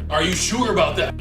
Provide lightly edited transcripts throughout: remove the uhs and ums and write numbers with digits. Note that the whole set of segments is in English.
Are you sure about that?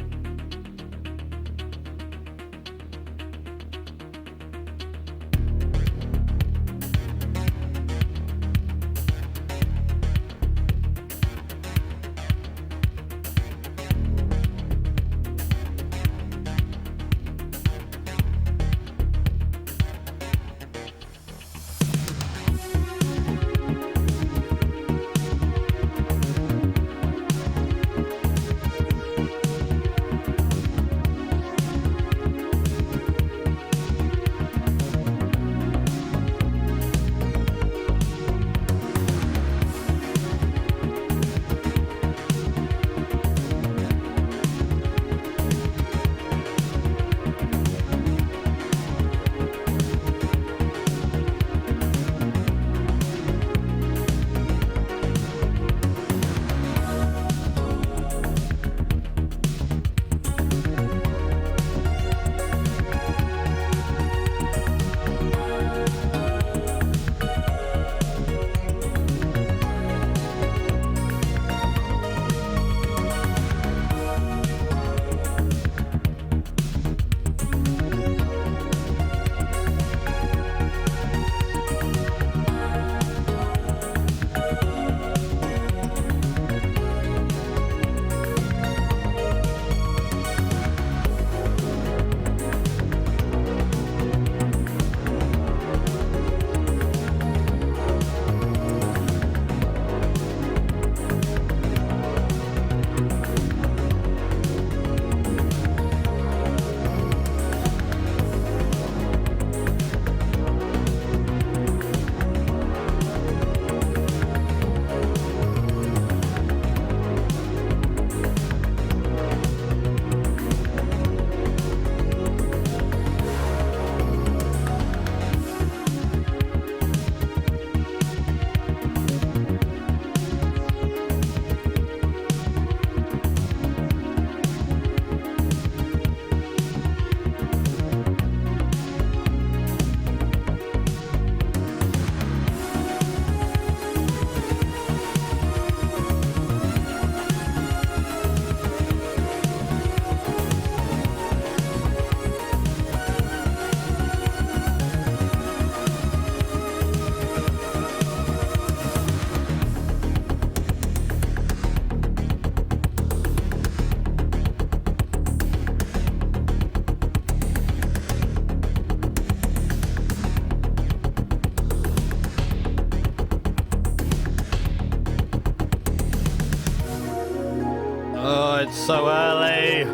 It's so early.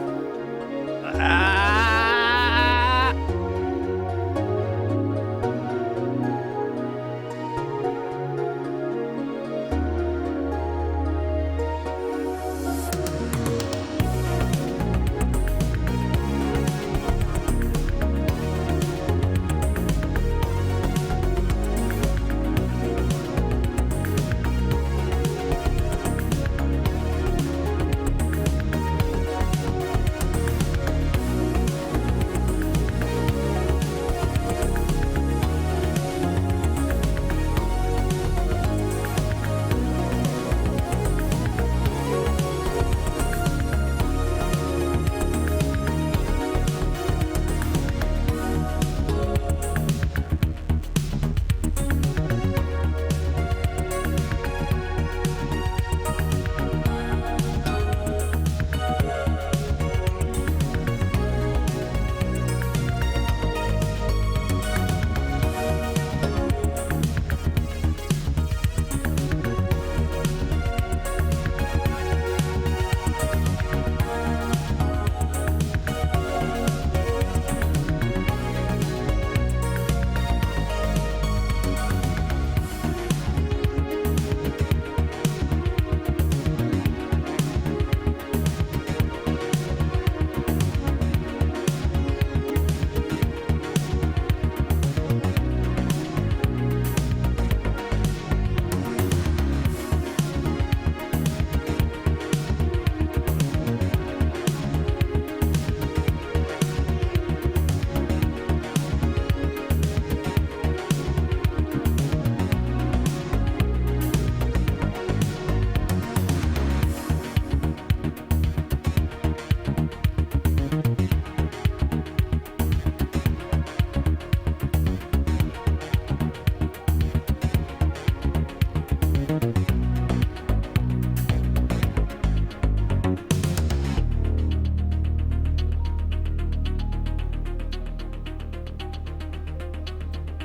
Ah!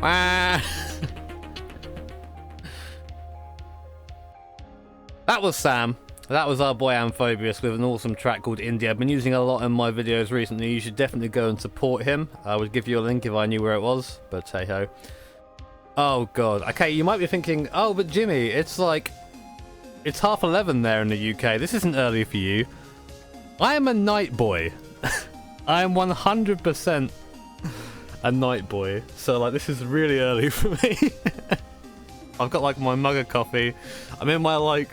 That was Sam. That was our boy Amphobious with an awesome track called Indie. I've been using it a lot in my videos recently. You should definitely go and support him. I would give you a link if I knew where it was, but hey ho. Oh god. Okay, you might be thinking, oh, but Jimmy, it's 11:30 there in the UK. This isn't early for you. I am a night boy. I am 100% a night boy. So like, this is really early for me. I've got like my mug of coffee. I'm in my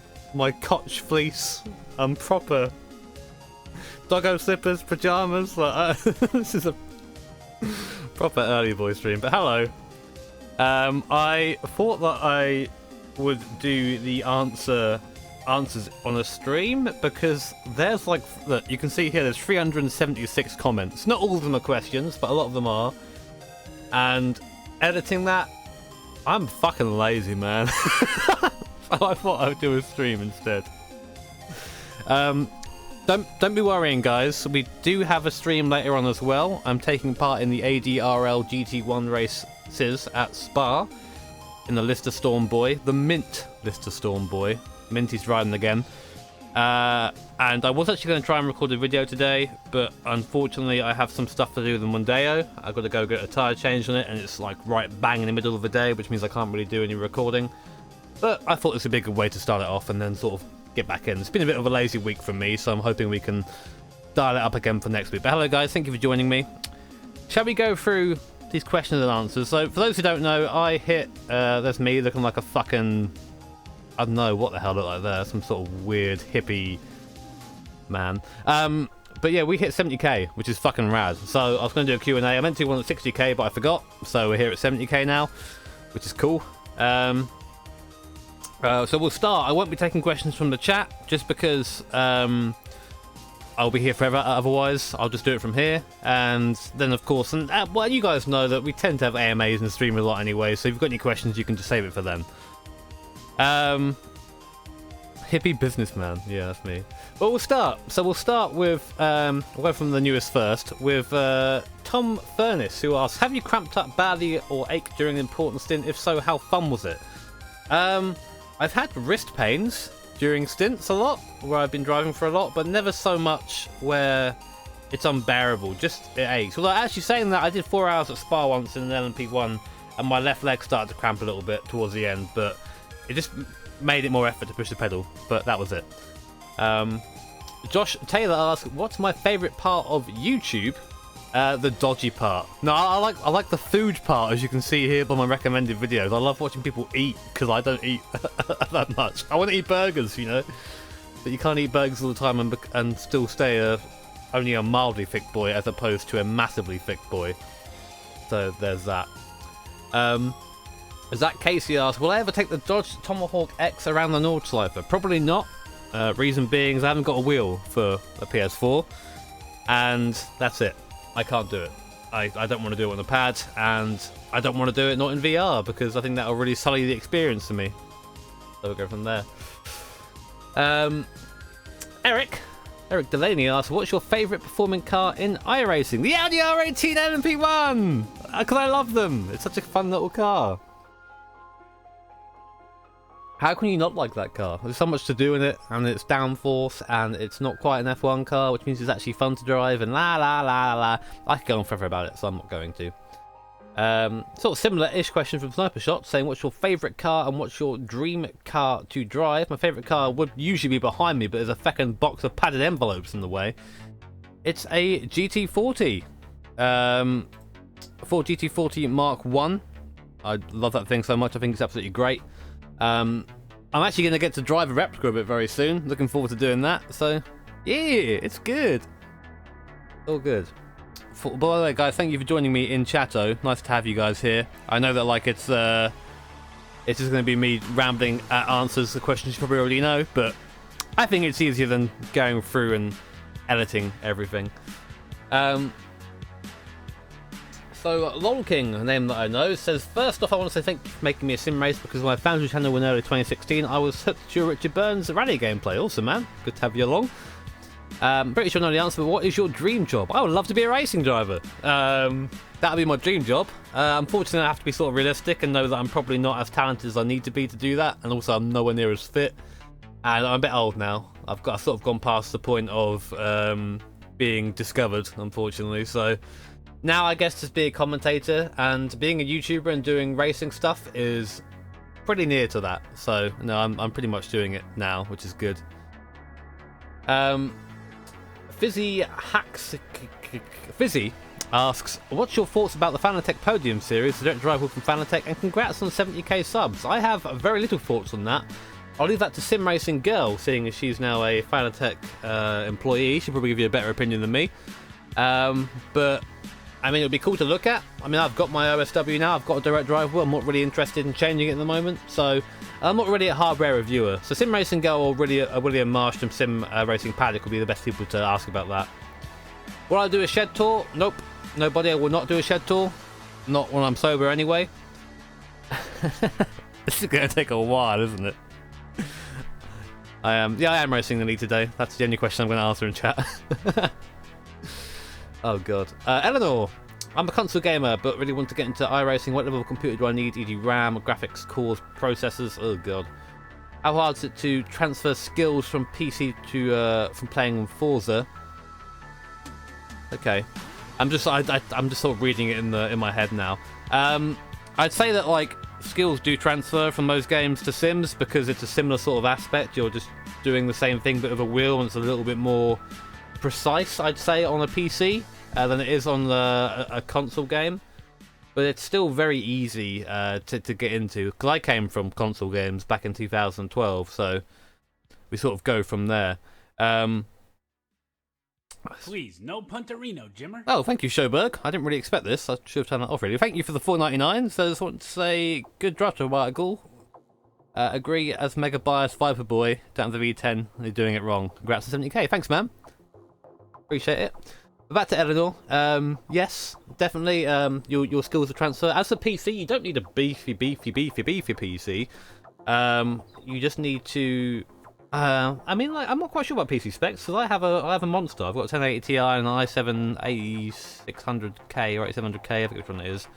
Koch fleece. I'm proper doggo slippers, pajamas. Like, this is a proper early boy stream. But hello. I thought that I would do the answers on a stream because there's like, look, you can see here there's 376 comments. Not all of them are questions, but a lot of them are. And editing that, I'm fucking lazy, man. So I thought I would do a stream instead. Don't be worrying, guys. We do have a stream later on as well. I'm taking part in the ADRL GT1 races at Spa in the Lister Storm Boy, the Mint Lister Storm Boy. Minty's riding again. And I was actually going to try and record a video today, but unfortunately I have some stuff to do with the Mondeo. I've got to go get a tyre change on it, and it's like right bang in the middle of the day, which means I can't really do any recording. But I thought this would be a good way to start it off and then sort of get back in. It's been a bit of a lazy week for me, so I'm hoping we can dial it up again for next week. But hello guys, thank you for joining me. Shall we go through these questions and answers? So for those who don't know, I hit, there's me looking like a fucking, I don't know what the hell looked like there, some sort of weird hippie man. But yeah, we hit 70k, which is fucking rad. So I was going to do a Q&A. I meant to do one at 60k, but I forgot. So we're here at 70k now, which is cool. So we'll start. I won't be taking questions from the chat, just because I'll be here forever. Otherwise, I'll just do it from here. And then, of course, and well, you guys know that we tend to have AMAs and stream a lot anyway. So if you've got any questions, you can just save it for then. Hippie businessman. Yeah, that's me. But we'll start. So we'll start with, we'll go from the newest first, with Tom Furnace, who asks, have you cramped up badly or ached during an important stint? If so, how fun was it? I've had wrist pains during stints a lot, where I've been driving for a lot, but never so much where it's unbearable, just it aches. Although actually saying that, I did 4 hours at Spa once in an LMP1, and my left leg started to cramp a little bit towards the end, but it just made it more effort to push the pedal, but that was it. Josh Taylor asks, what's my favourite part of YouTube? The dodgy part. No, I like the food part, as you can see here by my recommended videos. I love watching people eat, because I don't eat that much. I want to eat burgers, you know, but you can't eat burgers all the time and still stay only a mildly thick boy as opposed to a massively thick boy. So there's that. Zach Casey asks, will I ever take the Dodge Tomahawk X around the Nordschleife? Probably not. Reason being is I haven't got a wheel for a PS4, and that's it. I can't do it. I don't want to do it on the pad, and I don't want to do it not in VR, because I think that'll really sully the experience for me. So we'll go from there. Eric Delaney asks, what's your favourite performing car in iRacing? The Audi R18 LMP1! Because I love them. It's such a fun little car. How can you not like that car? There's so much to do in it, and it's downforce, and it's not quite an F1 car, which means it's actually fun to drive, and la la la la. I could go on forever about it, so I'm not going to. Sort of similar-ish question from Sniper Shot, saying what's your favourite car and what's your dream car to drive? My favourite car would usually be behind me, but there's a feckin' box of padded envelopes in the way. It's a GT40. Ford GT40 Mark 1. I love that thing so much, I think it's absolutely great. I'm actually going to get to drive a replica of it very soon. Looking forward to doing that. So, yeah, it's good. All good. By the way, guys, thank you for joining me in Chatto. Nice to have you guys here. I know that like it's just going to be me rambling at answers to questions you probably already know, but I think it's easier than going through and editing everything. So, LolKing, a name that I know, says, first off, I want to say thank you for making me a sim race, because when I found your channel in early 2016, I was hooked to your Richard Burns rally gameplay. Awesome, man. Good to have you along. Pretty sure I know the answer, but what is your dream job? I would love to be a racing driver. That would be my dream job. Unfortunately, I have to be sort of realistic and know that I'm probably not as talented as I need to be to do that, and also I'm nowhere near as fit. And I'm a bit old now. I've sort of gone past the point of being discovered, unfortunately. So now I guess just be a commentator, and being a YouTuber and doing racing stuff is pretty near to that. So no, I'm pretty much doing it now, which is good. Fizzy asks, what's your thoughts about the Fanatec Podium series, the direct drive wheel from Fanatec, and congrats on 70k subs? I have very little thoughts on that. I'll leave that to Simracing Girl, seeing as she's now a Fanatec employee. She'll probably give you a better opinion than me. But, I mean, it would be cool to look at. I mean, I've got my OSW now. I've got a direct drive wheel. I'm not really interested in changing it at the moment. So, I'm not really a hardware reviewer. So, Simracing Girl or William Marsh from Sim Racing Paddock will be the best people to ask about that. Will I do a shed tour? Nope. Nobody. I will not do a shed tour. Not when I'm sober, anyway. This is going to take a while, isn't it? I am racing the league today. That's the only question I'm going to answer in chat. Oh god. Eleanor, I'm a console gamer, but really want to get into iRacing. What level of computer do I need? E.g. RAM, graphics, cores, processors? Oh god. How hard is it to transfer skills from PC to from playing on Forza? Okay. I'm just sort of reading it in my head now. I'd say that like skills do transfer from those games to Sims because it's a similar sort of aspect. You're just doing the same thing but with a wheel, and it's a little bit more precise, I'd say, on a PC than it is on a console game. But it's still very easy to get into, because I came from console games back in 2012, so we sort of go from there. Please, no punterino, Jimmer. Oh, thank you, Showberg. I didn't really expect this. I should have turned that off, really. Thank you for the $4.99. So I just want to say, good draft article. Agree as Mega Bias Viper Boy down to the V10. They're doing it wrong. Congrats on 70k. Thanks, man. Appreciate it. Back to Eleanor. Yes, definitely. Your skills are transfer. As a PC, you don't need a beefy PC. You just need to. I mean, like, I'm not quite sure about PC specs because I have a monster. I've got a 1080 Ti and an i7 8600K or 8700K, I think which one it is.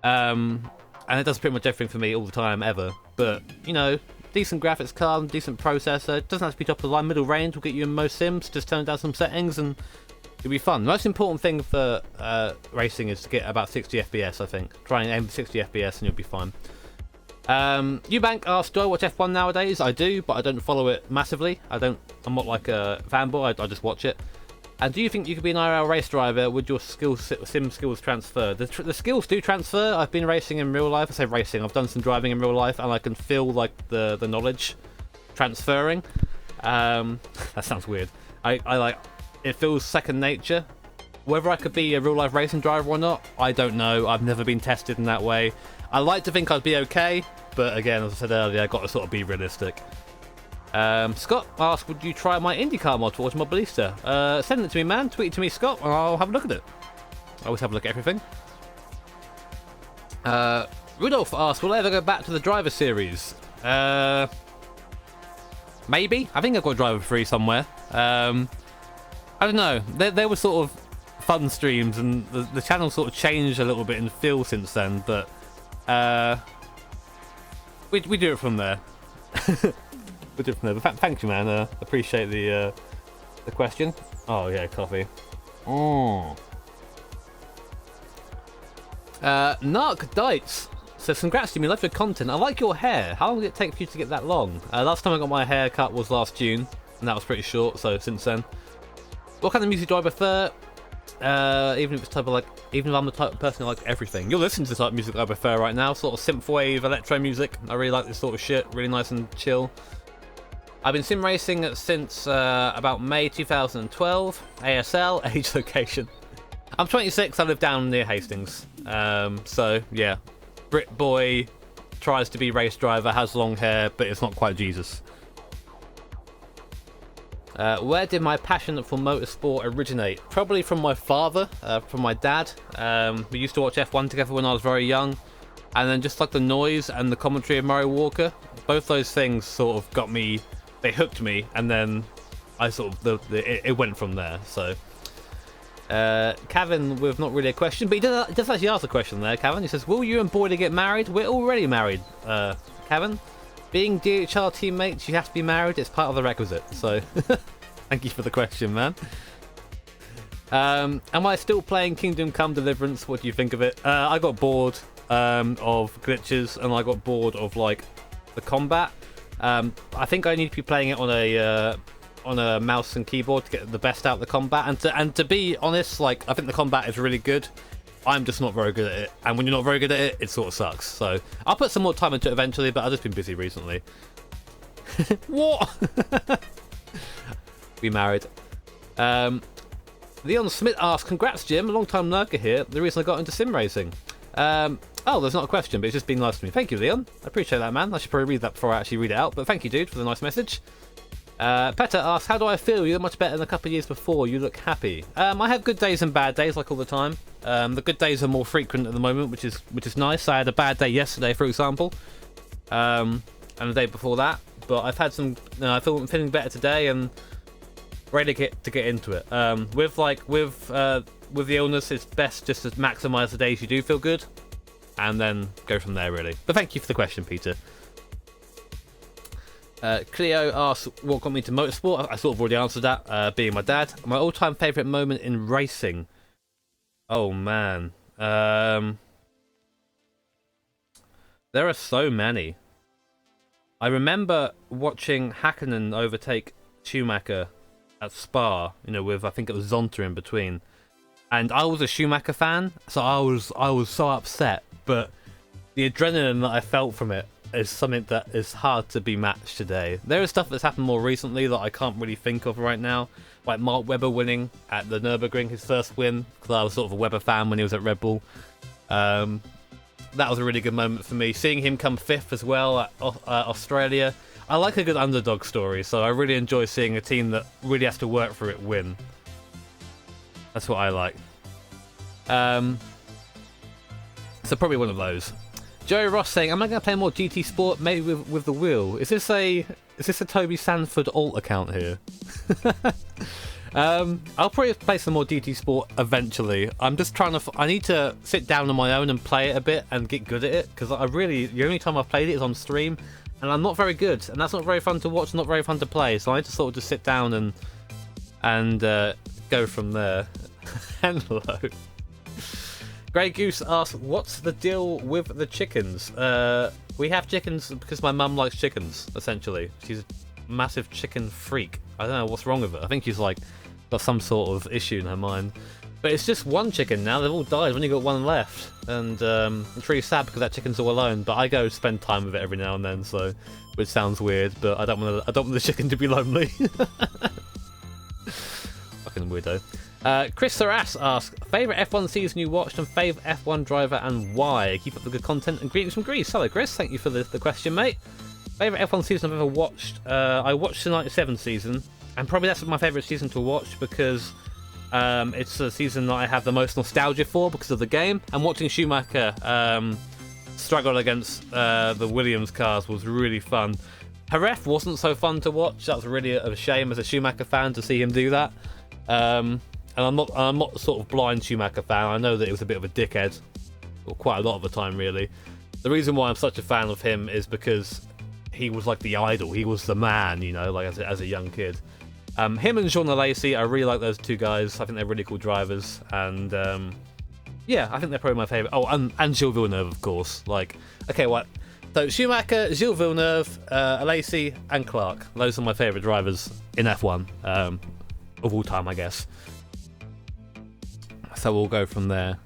And it does pretty much everything for me all the time, ever. But you know, decent graphics card, decent processor. It doesn't have to be top of the line. Middle range will get you in most sims. Just turn down some settings and it'll be fun. The most important thing for racing is to get about 60 FPS. I think. Try and aim for 60 FPS and you'll be fine. Eubank asked, do I watch F1 nowadays? I do, but I don't follow it massively. I'm not like a fanboy, I just watch it. And do you think you could be an IRL race driver? Would your sim skills transfer? The skills do transfer. I've been racing in real life. I say racing, I've done some driving in real life, and I can feel like the knowledge transferring. That sounds weird. I like, it feels second nature. Whether I could be a real life racing driver or not, I don't know. I've never been tested in that way. I like to think I'd be okay, but again, as I said earlier, I've got to sort of be realistic. Scott asked, would you try my IndyCar mod towards Mobilista? Send it to me, man. Tweet it to me, Scott, and I'll have a look at it. I always have a look at everything. Rudolph asked, will I ever go back to the driver series? Maybe. I think I've got Driver 3 somewhere. I don't know. There were sort of fun streams, and the channel sort of changed a little bit in feel since then, but we do it from there. We do it from there. But thank you, man. Appreciate the question. Oh yeah, coffee. Narc Dites says, congrats to me, love your content. I like your hair. How long did it take for you to get that long? Last time I got my hair cut was last June, and that was pretty short, so since then. What kind of music do I prefer? Even if I'm the type of person who likes everything. You're listening to the type of music I prefer right now, sort of synthwave, electro music. I really like this sort of shit, really nice and chill. I've been sim racing since about May 2012. ASL, age, location. I'm 26, I live down near Hastings. So yeah, Brit boy, tries to be race driver, has long hair, but it's not quite Jesus. Where did my passion for motorsport originate? Probably from my father, from my dad. We used to watch F1 together when I was very young. And then just like the noise and the commentary of Murray Walker, both those things sort of got me, they hooked me. And then I sort of it went from there. So, Kevin with not really a question, but he does actually ask a question there. Kevin, he says, "Will you and Boydie get married?" We're already married, Kevin. Being DHR teammates, you have to be married. It's part of the requisite. So, thank you for the question, man. Am I still playing Kingdom Come Deliverance? What do you think of it? I got bored of glitches, and I got bored of like the combat. I think I need to be playing it on a mouse and keyboard to get the best out of the combat. And to be honest, like I think the combat is really good. I'm just not very good at it, and when you're not very good at it, it sort of sucks. So I'll put some more time into it eventually, but I've just been busy recently. What? Be married. Leon Smith asks, "Congrats, Jim. Long time lurker here. The reason I got into sim racing." Oh, there's not a question, but it's just been nice to me. Thank you, Leon. I appreciate that, man. I should probably read that before I actually read it out, but thank you, dude, for the nice message. Petter asks, "How do I feel? You look much better than a couple of years before. You look happy." I have good days and bad days, like all the time. The good days are more frequent at the moment, which is nice. I had a bad day yesterday, for example, and the day before that. But I've had some. I'm feeling better today and ready to get into it. With the illness, it's best just to maximise the days you do feel good, and then go from there, really. But thank you for the question, Peter. Cleo asks, "What got me to motorsport?" I sort of already answered that, being my dad. My all-time favourite moment in racing. Oh, man. There are so many. I remember watching Hakkinen overtake Schumacher at Spa, with, I think it was Zonta in between. And I was a Schumacher fan, so I was so upset. But the adrenaline that I felt from it is something that is hard to be matched today. There is stuff that's happened more recently that I can't really think of right now, like Mark Webber winning at the Nürburgring, his first win, because I was sort of a Webber fan when he was at Red Bull. That was a really good moment for me. Seeing him come 5th as well at Australia. I like a good underdog story, so I really enjoy seeing a team that really has to work for it win. That's what I like. So probably one of those. Joey Ross saying, "Am I going to play more GT Sport, maybe with the wheel?" Is this a Toby Sanford alt account here? I'll probably play some more GT Sport eventually. I'm just trying to. I need to sit down on my own and play it a bit and get good at it, because the only time I've played it is on stream, and I'm not very good, and that's not very fun to watch, not very fun to play. So I need to sort of just sit down and go from there. Hello. Grey Goose asks, "What's the deal with the chickens?" We have chickens because my mum likes chickens, essentially. She's a massive chicken freak. I don't know what's wrong with her. I think she's got some sort of issue in her mind. But it's just one chicken now. They've all died. I've only got one left. And it's really sad because that chicken's all alone. But I go spend time with it every now and then, which sounds weird, but I don't want the chicken to be lonely. Fucking weirdo. Chris Saras asks, "Favourite F1 season you watched and favourite F1 driver and why? Keep up the good content and greetings from Greece." Hello, Chris. Thank you for the question, mate. Favourite F1 season I've ever watched? I watched the 97 season, and probably that's my favourite season to watch because it's a season that I have the most nostalgia for because of the game. And watching Schumacher struggle against the Williams cars was really fun. Jerez wasn't so fun to watch. That was really a shame as a Schumacher fan to see him do that. And I'm not sort of blind Schumacher fan. I know that he was a bit of a dickhead, or quite a lot of the time, really. The reason why I'm such a fan of him is because he was like the idol. He was the man, as a young kid. Him and Jean Alesi, I really like those two guys. I think they're really cool drivers, and yeah, I think they're probably my favourite. Oh, and Gilles Villeneuve, of course. Okay, what? So Schumacher, Gilles Villeneuve, Alesi, and Clark. Those are my favourite drivers in F1 of all time, I guess. So we'll go from there.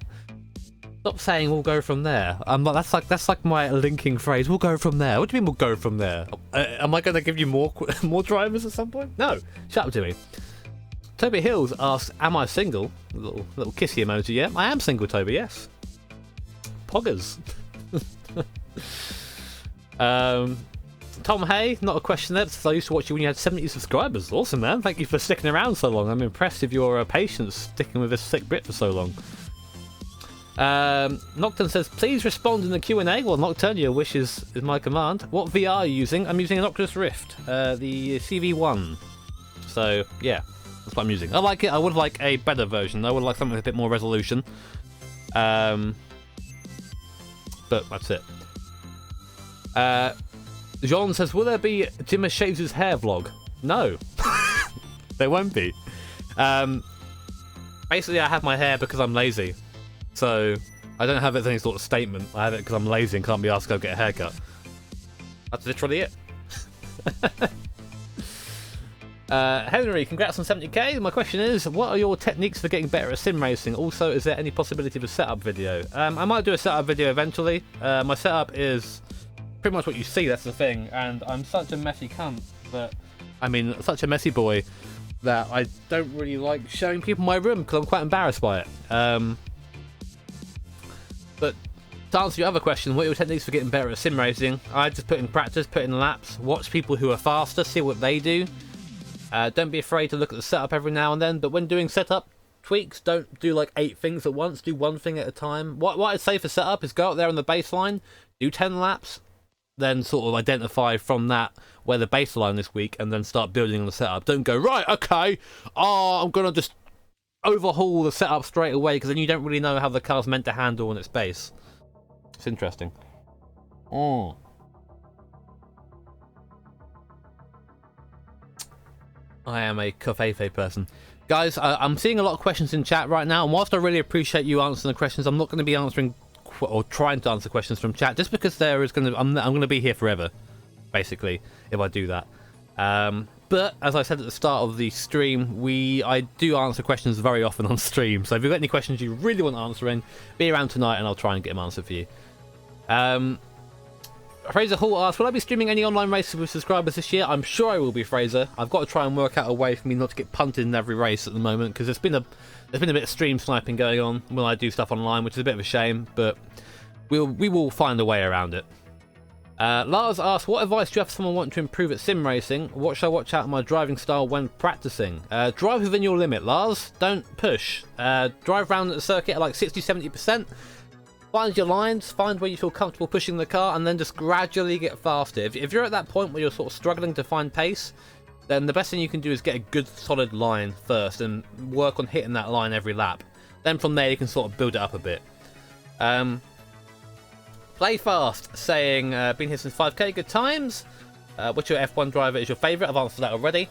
Stop saying we'll go from there. That's like my linking phrase. We'll go from there. What do you mean we'll go from there? Am I going to give you more drivers at some point? No. Shut up, Jimmy. Toby Hills asks, "Am I single?" Little kissy emoji. Yeah, I am single, Toby. Yes. Poggers. Tom Hay, not a question there. I used to watch you when you had 70 subscribers. Awesome, man. Thank you for sticking around so long. I'm impressed with your patience sticking with this sick Brit for so long. Nocturne says, "Please respond in the Q&A." Well, Nocturne, your wish is my command. What VR are you using? I'm using an Oculus Rift, the CV1. So yeah, that's what I'm using. I like it. I would like a better version. I would like something with a bit more resolution. But that's it. John says, will there be Jimmer shaves his hair vlog? No. There won't be. Basically, I have my hair because I'm lazy. So, I don't have it as any sort of statement. I have it because I'm lazy and can't be asked to go get a haircut. That's literally it. Henry, congrats on 70k. My question is, what are your techniques for getting better at sim racing? Also, is there any possibility of a setup video? I might do a setup video eventually. My setup is pretty much what you see, that's the thing. And I'm such a messy cunt that, I mean, such a messy boy that I don't really like showing people my room because I'm quite embarrassed by it. But to answer your other question, what are your techniques for getting better at sim racing? I just put in practice, put in laps, watch people who are faster, see what they do. Don't be afraid to look at the setup every now and then, but when doing setup tweaks, don't do like 8 things at once, do one thing at a time. What I'd say for setup is go up there on the baseline, do 10 laps, then sort of identify from that where the baseline this week, and then start building on the setup. Don't go, right, okay, I'm going to just overhaul the setup straight away, because then you don't really know how the car's meant to handle on its base. It's interesting. I am a covfefe person. Guys, I'm seeing a lot of questions in chat right now, and whilst I really appreciate you answering the questions, I'm not going to be answering or trying to answer questions from chat, just because there is going to I'm going to be here forever, basically, if I do that. But as I said at the start of the stream, I do answer questions very often on stream. So if you've got any questions you really want answering, be around tonight and I'll try and get them answered for you. Fraser Hall asks, will I be streaming any online races with subscribers this year? I'm sure I will be, Fraser. I've got to try and work out a way for me not to get punted in every race at the moment, because there's been a bit of stream sniping going on when I do stuff online, which is a bit of a shame, but we will find a way around it. Lars asks, what advice do you have for someone wanting to improve at sim racing? What should I watch out in my driving style when practicing? Drive within your limit, Lars. Don't push. Drive around the circuit at like 60-70%. Find your lines, find where you feel comfortable pushing the car, and then just gradually get faster. If you're at that point where you're sort of struggling to find pace, then the best thing you can do is get a good solid line first and work on hitting that line every lap. Then from there you can sort of build it up a bit. Play Fast saying, been here since 5k, good times. Which your F1 driver is your favourite? I've answered that already.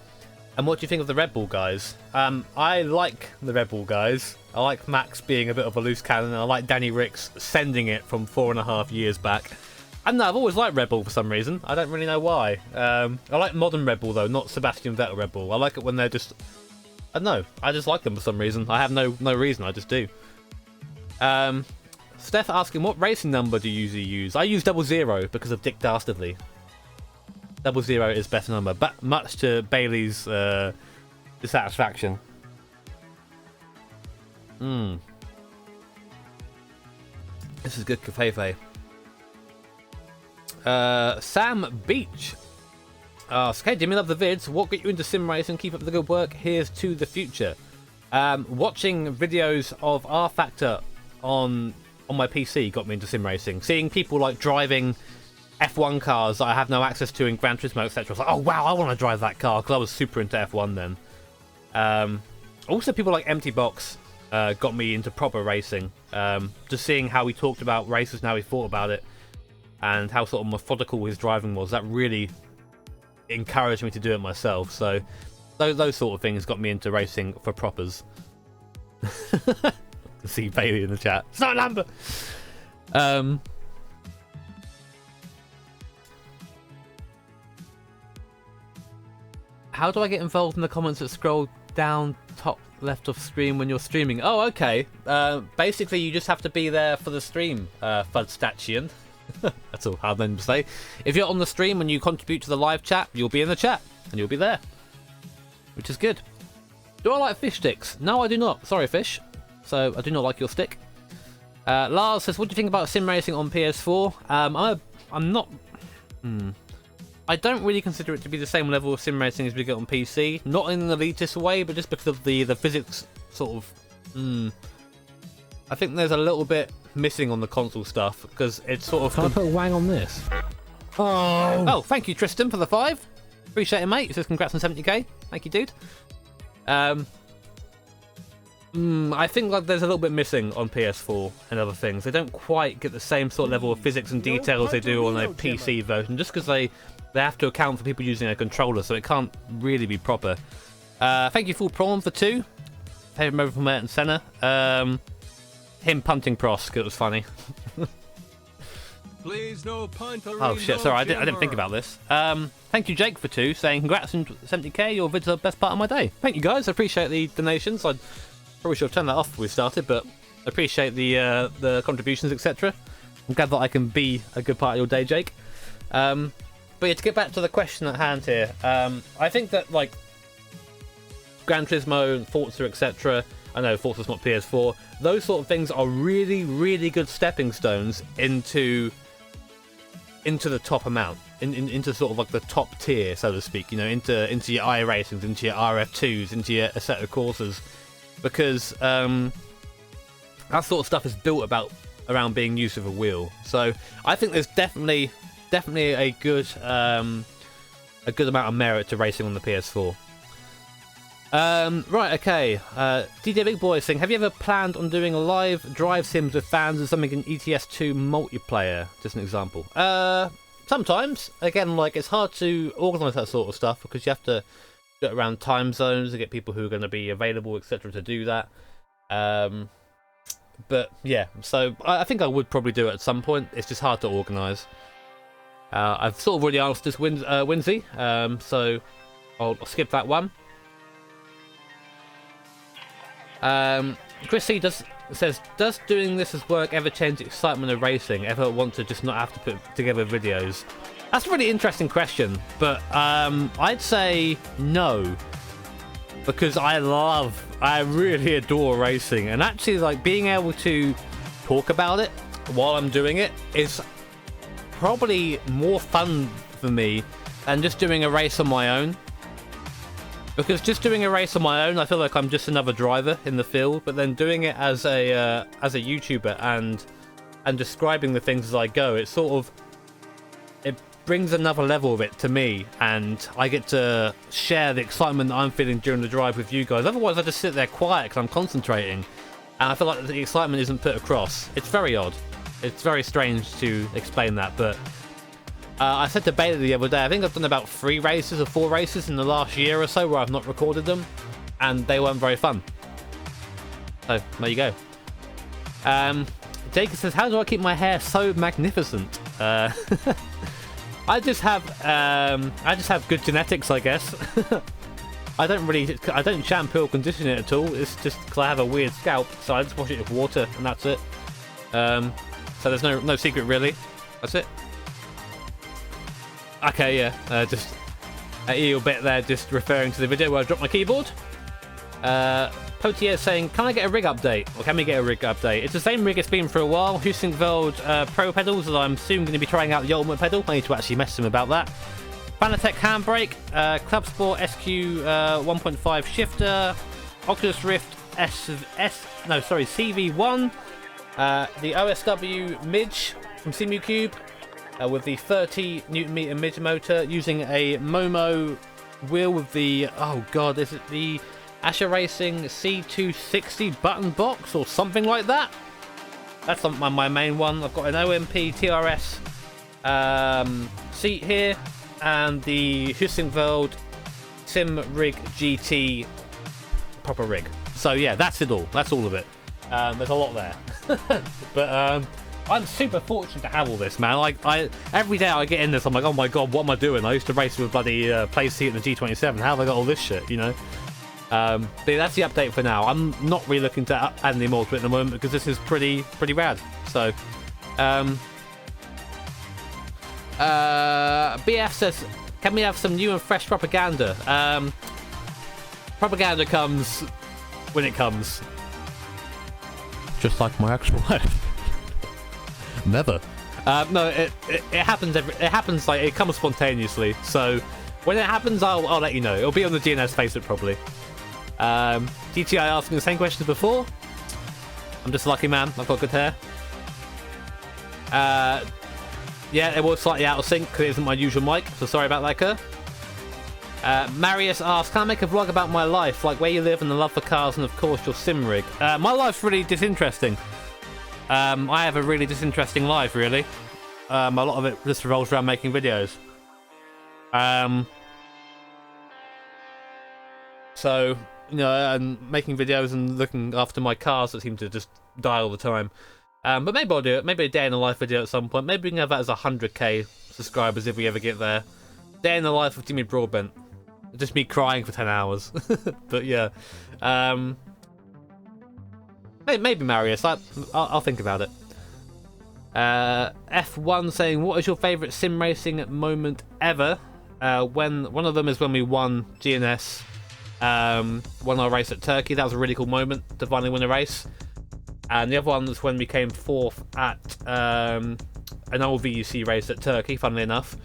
And what do you think of the Red Bull guys? I like the Red Bull guys. I like Max being a bit of a loose cannon, and I like Danny Ricks sending it from 4.5 years back. I don't know, I've always liked Red Bull for some reason. I don't really know why. I like modern Red Bull though, not Sebastian Vettel Red Bull. I like it when they're just... I don't know, I just like them for some reason. I have no reason, I just do. Steph asking, what racing number do you usually use? I use 00 because of Dick Dastardly. 00 is better number, but much to Bailey's dissatisfaction. This is good cafefe. Sam Beach asks, hey Jimmy, love the vids. What got you into sim racing? Keep up the good work. Here's to the future. Watching videos of R Factor on my PC got me into sim racing. Seeing people like driving F1 cars that I have no access to in Gran Turismo, etc. I was like, oh wow, I want to drive that car, because I was super into F1 then. Also, people like Empty Box got me into proper racing. Just seeing how he talked about races and how he thought about it, and how sort of methodical his driving was, that really encouraged me to do it myself. So those sort of things got me into racing for propers. See Bailey in the chat. It's not a number. How do I get involved in the comments that scroll down top left of screen when you're streaming? Oh, okay. Basically, you just have to be there for the stream, Fudstachian. That's all hard name to say. If you're on the stream and you contribute to the live chat, you'll be in the chat, and you'll be there. Which is good. Do I like fish sticks? No, I do not. Sorry, fish. So, I do not like your stick. Lars says, what do you think about sim racing on PS4? I'm not... I don't really consider it to be the same level of sim racing as we get on PC. Not in an elitist way, but just because of the physics sort of... I think there's a little bit missing on the console stuff, because it's sort of... Can I put a wang on this? Oh, thank you, Tristan, for the 5. Appreciate it, mate. He says congrats on 70k. Thank you, dude. I think like there's a little bit missing on PS4 and other things. They don't quite get the same sort of level of physics and details they do on a PC version, just because they have to account for people using a controller, so it can't really be proper. Thank you, Full Prawn, for 2. Favourite moment from Ayrton Senna. Him punting Prosk, it was funny. Please no punterino. Oh shit, sorry, I didn't think about this. Thank you, Jake, for 2, saying congrats on 70k, your vids are the best part of my day. Thank you, guys, I appreciate the donations. I probably should have turned that off before we started, but I appreciate the contributions, etc. I'm glad that I can be a good part of your day, Jake. But yeah, to get back to the question at hand here, I think that like Gran Turismo, Forza, etc. I know Forza's not PS4. Those sort of things are really, really good stepping stones into the top amount, into sort of like the top tier, so to speak. You know, into your iRacings, into your RF2s, into your Assetto Corsas, because that sort of stuff is built around being used with a wheel. So I think there's definitely a good amount of merit to racing on the PS4. Right, okay. DJ Big Boy saying, have you ever planned on doing live drive sims with fans or something in ETS2 multiplayer? Just an example. Sometimes. Again, like, it's hard to organise that sort of stuff because you have to get around time zones to get people who are going to be available, etc. to do that. But, yeah, so I think I would probably do it at some point. It's just hard to organise. I've sort of already asked this Winsy, so I'll skip that one. Chris C says, does doing this as work ever change the excitement of racing? Ever want to just not have to put together videos? That's a really interesting question, but I'd say no, because I really adore racing, and actually like being able to talk about it while I'm doing it is probably more fun for me than just doing a race on my own. Because just doing a race on my own, I feel like I'm just another driver in the field. But then doing it as a YouTuber and describing the things as I go, it brings another level of it to me, and I get to share the excitement that I'm feeling during the drive with you guys. Otherwise, I just sit there quiet because I'm concentrating, and I feel like the excitement isn't put across. It's very odd. It's very strange to explain that, but. I said to Bailey the other day, I think I've done about 3 races or 4 races in the last year or so where I've not recorded them, and they weren't very fun. So, there you go. Jacob says, how do I keep my hair so magnificent? I just have good genetics, I guess. I don't shampoo or condition it at all. It's just because I have a weird scalp, so I just wash it with water, and that's it. So there's no secret, really. That's it. Okay, yeah, just a little bit there, just referring to the video where I dropped my keyboard. Potier saying, can I get a rig update? Or can we get a rig update? It's the same rig it's been for a while. Husingveld Pro pedals, that I'm soon going to be trying out the Ultimate pedal. I need to actually mess him about that. Fanatec handbrake, Club Sport SQ 1.5 shifter, Oculus Rift CV1, the OSW Midge from SimuCube, with the 30 Nm midge motor, using a Momo wheel with the, oh god, is it the Aspirated C260 button box or something like that? That's my main one. I've got an OMP TRS seat here, and the Husingveld Simracing GT proper rig. So yeah, that's it all. That's all of it. There's a lot there. But I'm super fortunate to have all this, man. Like, every day I get in this, I'm like, oh my god, what am I doing? I used to race with bloody play seat in the G27. How have I got all this shit, you know? But yeah, that's the update for now. I'm not really looking to add any more to it at the moment because this is pretty rad. So, BF says, can we have some new and fresh propaganda? Propaganda comes when it comes. Just like my ex-wife. Never. No, it happens. It happens like it comes spontaneously. So when it happens, I'll let you know. It'll be on the DNS Facebook probably. DTI asking the same questions before. I'm just a lucky man. I've got good hair. Yeah, it was slightly out of sync because it isn't my usual mic. So sorry about that, Kerr. Marius asks, can I make a vlog about my life, like where you live and the love for cars and of course your sim rig? My life's really disinteresting. I have a really disinteresting life, really. A lot of it just revolves around making videos. So, you know, and making videos and looking after my cars that seem to just die all the time. But maybe I'll do it. Maybe a day in the life video at some point. Maybe we can have that as 100k subscribers if we ever get there. Day in the life of Jimmy Broadbent. Just me crying for 10 hours. But yeah. Maybe Marius. I'll think about it. F1 saying, what is your favourite sim racing moment ever? One of them is when we won GNS. Won our race at Turkey. That was a really cool moment to finally win a race. And the other one was when we came fourth at an old VUC race at Turkey, funnily enough.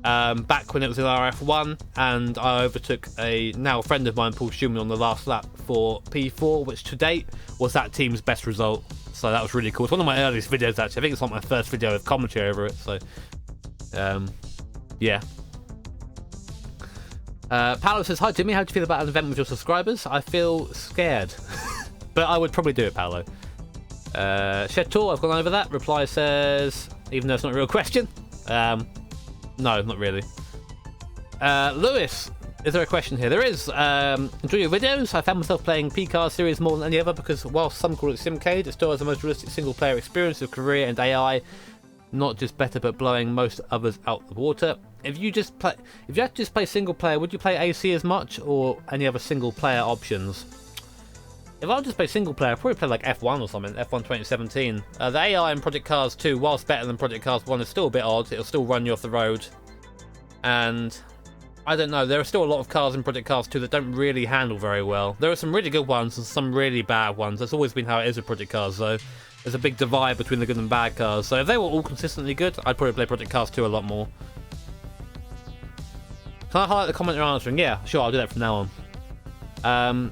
Back when it was in RF1, and I overtook a now friend of mine, Paul Schumann, on the last lap for P4, which to date was that team's best result. So that was really cool. It's one of my earliest videos, actually. I think it's like my first video with commentary over it. So, yeah. Paolo says, hi Jimmy, how do you feel about an event with your subscribers? I feel scared, but I would probably do it, Paolo. Chetor, I've gone over that. Reply says, even though it's not a real question. No, not really. Lewis, is there a question here? There is. Enjoy your videos. I found myself playing P-Car series more than any other because while some call it Simcade, it still has the most realistic single-player experience of career and AI. Not just better, but blowing most others out the water. If you had to just play single-player, would you play AC as much or any other single-player options? If I would just play single-player, I'd probably play like F1 or something, F1 2017. The AI in Project Cars 2, whilst better than Project Cars 1, is still a bit odd. It'll still run you off the road. And I don't know, there are still a lot of cars in Project Cars 2 that don't really handle very well. There are some really good ones and some really bad ones. That's always been how it is with Project Cars, though. There's a big divide between the good and bad cars. So if they were all consistently good, I'd probably play Project Cars 2 a lot more. Can I highlight the comment you're answering? Yeah, sure, I'll do that from now on.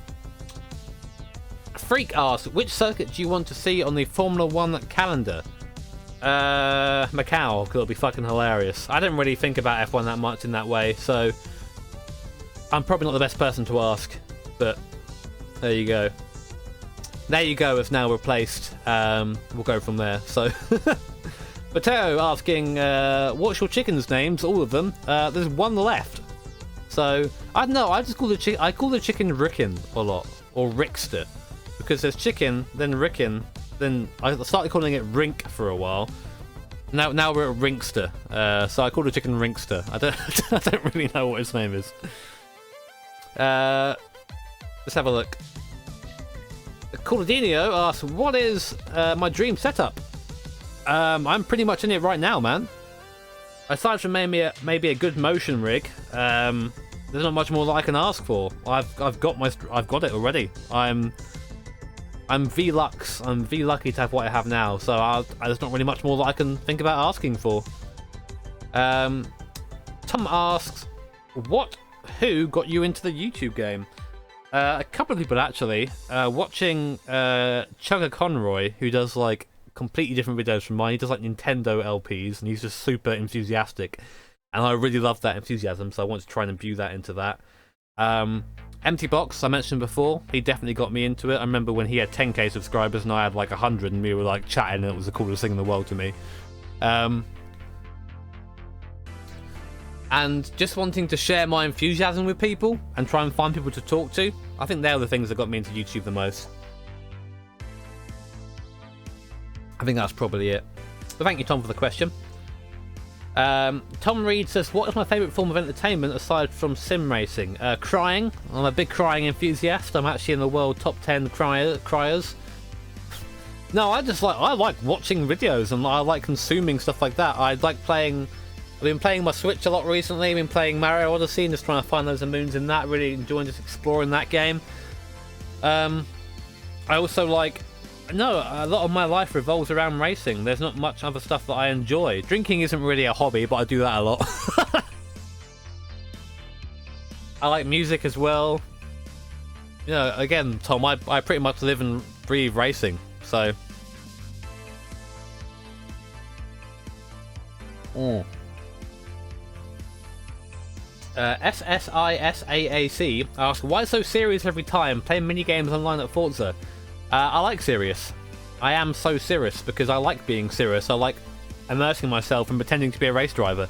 Freak asks, which circuit do you want to see on the Formula 1 calendar? Macau, because it'll be fucking hilarious. I didn't really think about F1 that much in that way, so I'm probably not the best person to ask, but there you go. There you go, it's now replaced. We'll go from there. So, Mateo asking, what's your chickens' names? All of them. There's one left. So, I don't know, I just call the chicken Ricken a lot, or Rickster. Because there's chicken, then Ricken, then I started calling it Rink for a while. Now we're at Rinkster. So I call the chicken Rinkster. I don't really know what his name is. Let's have a look. Cordinio asks, what is my dream setup? I'm pretty much in it right now, man. Aside from maybe a good motion rig, there's not much more that I can ask for. I've got it already. I'm V-Lux. I'm V-lucky to have what I have now, so there's not really much more that I can think about asking for. Tom asks, who got you into the YouTube game? A couple of people, actually. Watching Chugga Conroy, who does, like, completely different videos from mine. He does, like, Nintendo LPs, and he's just super enthusiastic. And I really love that enthusiasm, so I want to try and imbue that into that. Empty Box, I mentioned before, he definitely got me into it. I remember when he had 10k subscribers and I had like 100 and we were like chatting and it was the coolest thing in the world to me. And just wanting to share my enthusiasm with people and try and find people to talk to. I think they're the things that got me into YouTube the most. I think that's probably it. But thank you, Tom, for the question. Tom Reed says, what is my favourite form of entertainment aside from sim racing? Crying. I'm a big crying enthusiast. I'm actually in the world top 10 criers. No, I like watching videos and I like consuming stuff like that. I've been playing my Switch a lot recently. I've been playing Mario Odyssey and just trying to find those moons in that. Really enjoying just exploring that game. I also a lot of my life revolves around racing. There's not much other stuff that I enjoy. Drinking isn't really a hobby, but I do that a lot. I like music as well. You know, again, Tom, I pretty much live and breathe racing, so. SSISAAC asks, why so serious every time? Play mini games online at Forza. I like serious. I am so serious because I like being serious. I like immersing myself and pretending to be a race driver.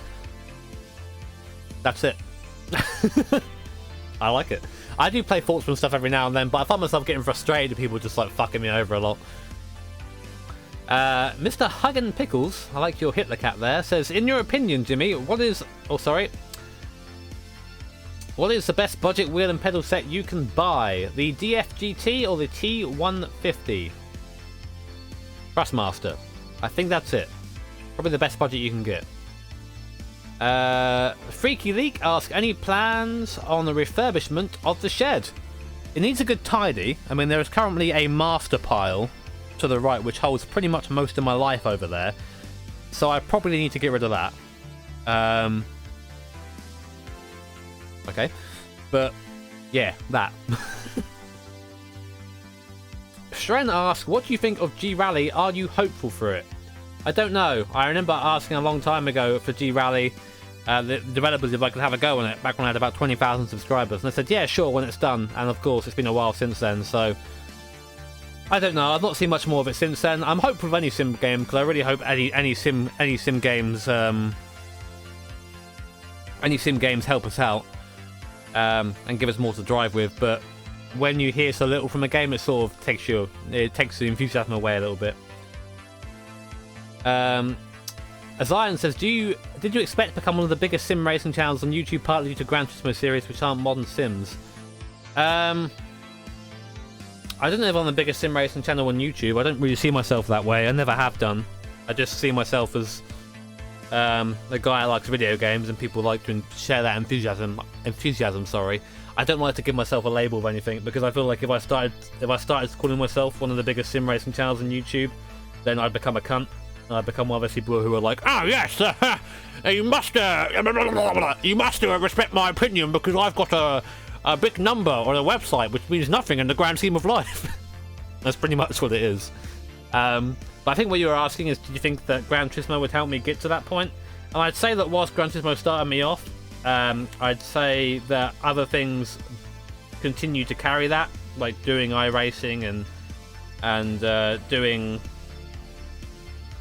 That's it. I like it. I do play Forza and stuff every now and then, but I find myself getting frustrated with people just like fucking me over a lot. Mr. Huggin Pickles, I like your Hitler cat there, says, in your opinion, Jimmy, what is the best budget wheel and pedal set you can buy? The DFGT or the T150? Thrustmaster. I think that's it. Probably the best budget you can get. Freaky Leak asks, any plans on the refurbishment of the shed? It needs a good tidy. I mean, there is currently a master pile to the right which holds pretty much most of my life over there, so I probably need to get rid of that. Okay, but yeah, that. Shren asks, what do you think of G Rally? Are you hopeful for it? I don't know. I remember asking a long time ago for G Rally, the developers, if I could have a go on it back when I had about 20,000 subscribers, and I said yeah, sure, when it's done. And of course, it's been a while since then, so I don't know. I've not seen much more of it since then. I'm hopeful of any sim game because I really hope any sim games help us out and give us more to drive with. But when you hear so little from a game, it sort of takes the enthusiasm away a little bit. Azion says, did you expect to become one of the biggest sim racing channels on YouTube, partly due to Gran Turismo series, which aren't modern sims? I don't know if I'm the biggest sim racing channel on YouTube. I don't really see myself that way. I never have done. I just see myself as a guy who likes video games and people like to share that enthusiasm. Sorry. I don't like to give myself a label of anything because I feel like if I started calling myself one of the biggest sim racing channels on YouTube, then I'd become a cunt. And I'd become one of those people who are like, oh yes, you must respect my opinion because I've got a big number on a website, which means nothing in the grand scheme of life. That's pretty much what it is. But I think what you were asking is, do you think that Gran Turismo would help me get to that point? And I'd say that whilst Gran Turismo started me off, I'd say that other things continue to carry that, like doing iRacing and doing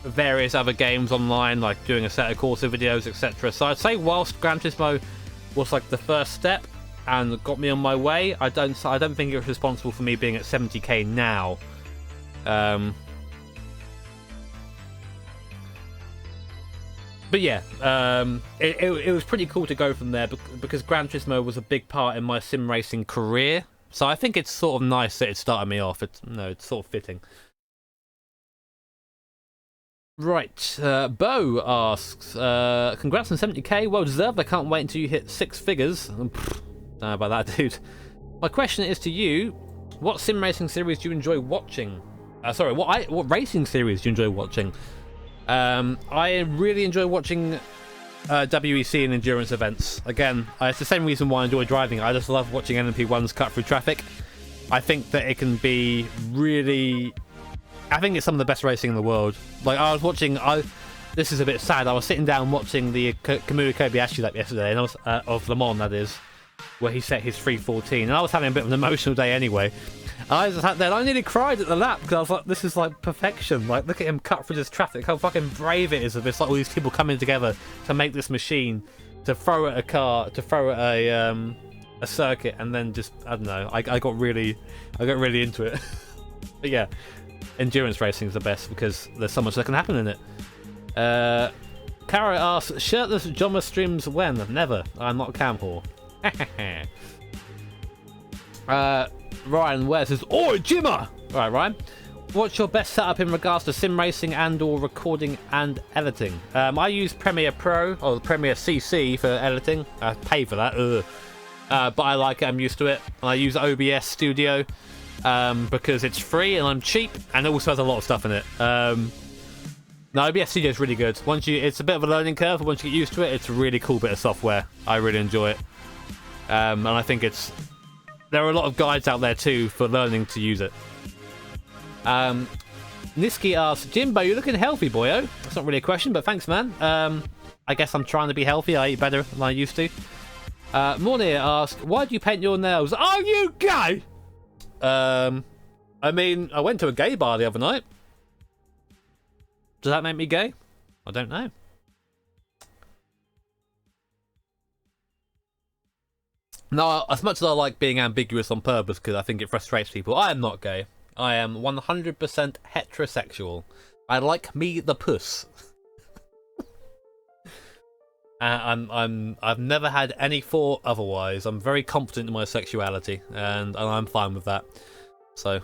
various other games online, like doing a set of Corsa videos, etc. So I'd say whilst Gran Turismo was like the first step and got me on my way, I don't think it was responsible for me being at 70k now. But yeah, it was pretty cool to go from there because Gran Turismo was a big part in my sim racing career. So I think it's sort of nice that it started me off. It's sort of fitting. Right, Bo asks, congrats on 70k, well deserved. I can't wait until you hit 6 figures. Don't know about that, dude. My question is to you, what sim racing series do you enjoy watching? What racing series do you enjoy watching? I really enjoy watching WEC and endurance events. Again, it's the same reason why I enjoy driving. I just love watching LMP1s cut through traffic. I think that it can be really... I think it's some of the best racing in the world. Like, I was watching... This is a bit sad. I was sitting down watching the Kamui Kobayashi lap yesterday, and I was, of Le Mans, that is, where he set his 3:14, and I was having a bit of an emotional day anyway. I just sat there and I nearly cried at the lap because I was like, this is like perfection. Like, look at him cut through this traffic. How fucking brave it is of this, like all these people coming together to make this machine, to throw at a car, to throw at a circuit, and then just, I don't know. I got really into it. But yeah, endurance racing is the best because there's so much that can happen in it. Caro asks, shirtless Jomma streams when? Never. I'm not a cam whore. Ryan Ware says, "Oi, Jimmer!" Right, Ryan. What's your best setup in regards to sim racing and/or recording and editing? I use Premiere Pro or Premiere CC for editing. I pay for that, but I like it. I'm used to it. I use OBS Studio because it's free and I'm cheap, and it also has a lot of stuff in it. No, OBS Studio is really good. It's a bit of a learning curve, but once you get used to it, it's a really cool bit of software. I really enjoy it, and I think there are a lot of guides out there too for learning to use it. Niski asks, Jimbo, you're looking healthy, boyo. That's not really a question, but thanks, man. I guess I'm trying to be healthy. I eat better than I used to. Morning asks, why do you paint your nails? Are you gay? I mean, I went to a gay bar the other night. Does that make me gay? I don't know. No, as much as I like being ambiguous on purpose because I think it frustrates people, I am not gay. I am 100% heterosexual. I like me the puss. I've never had any thought otherwise. I'm very confident in my sexuality, and I'm fine with that. So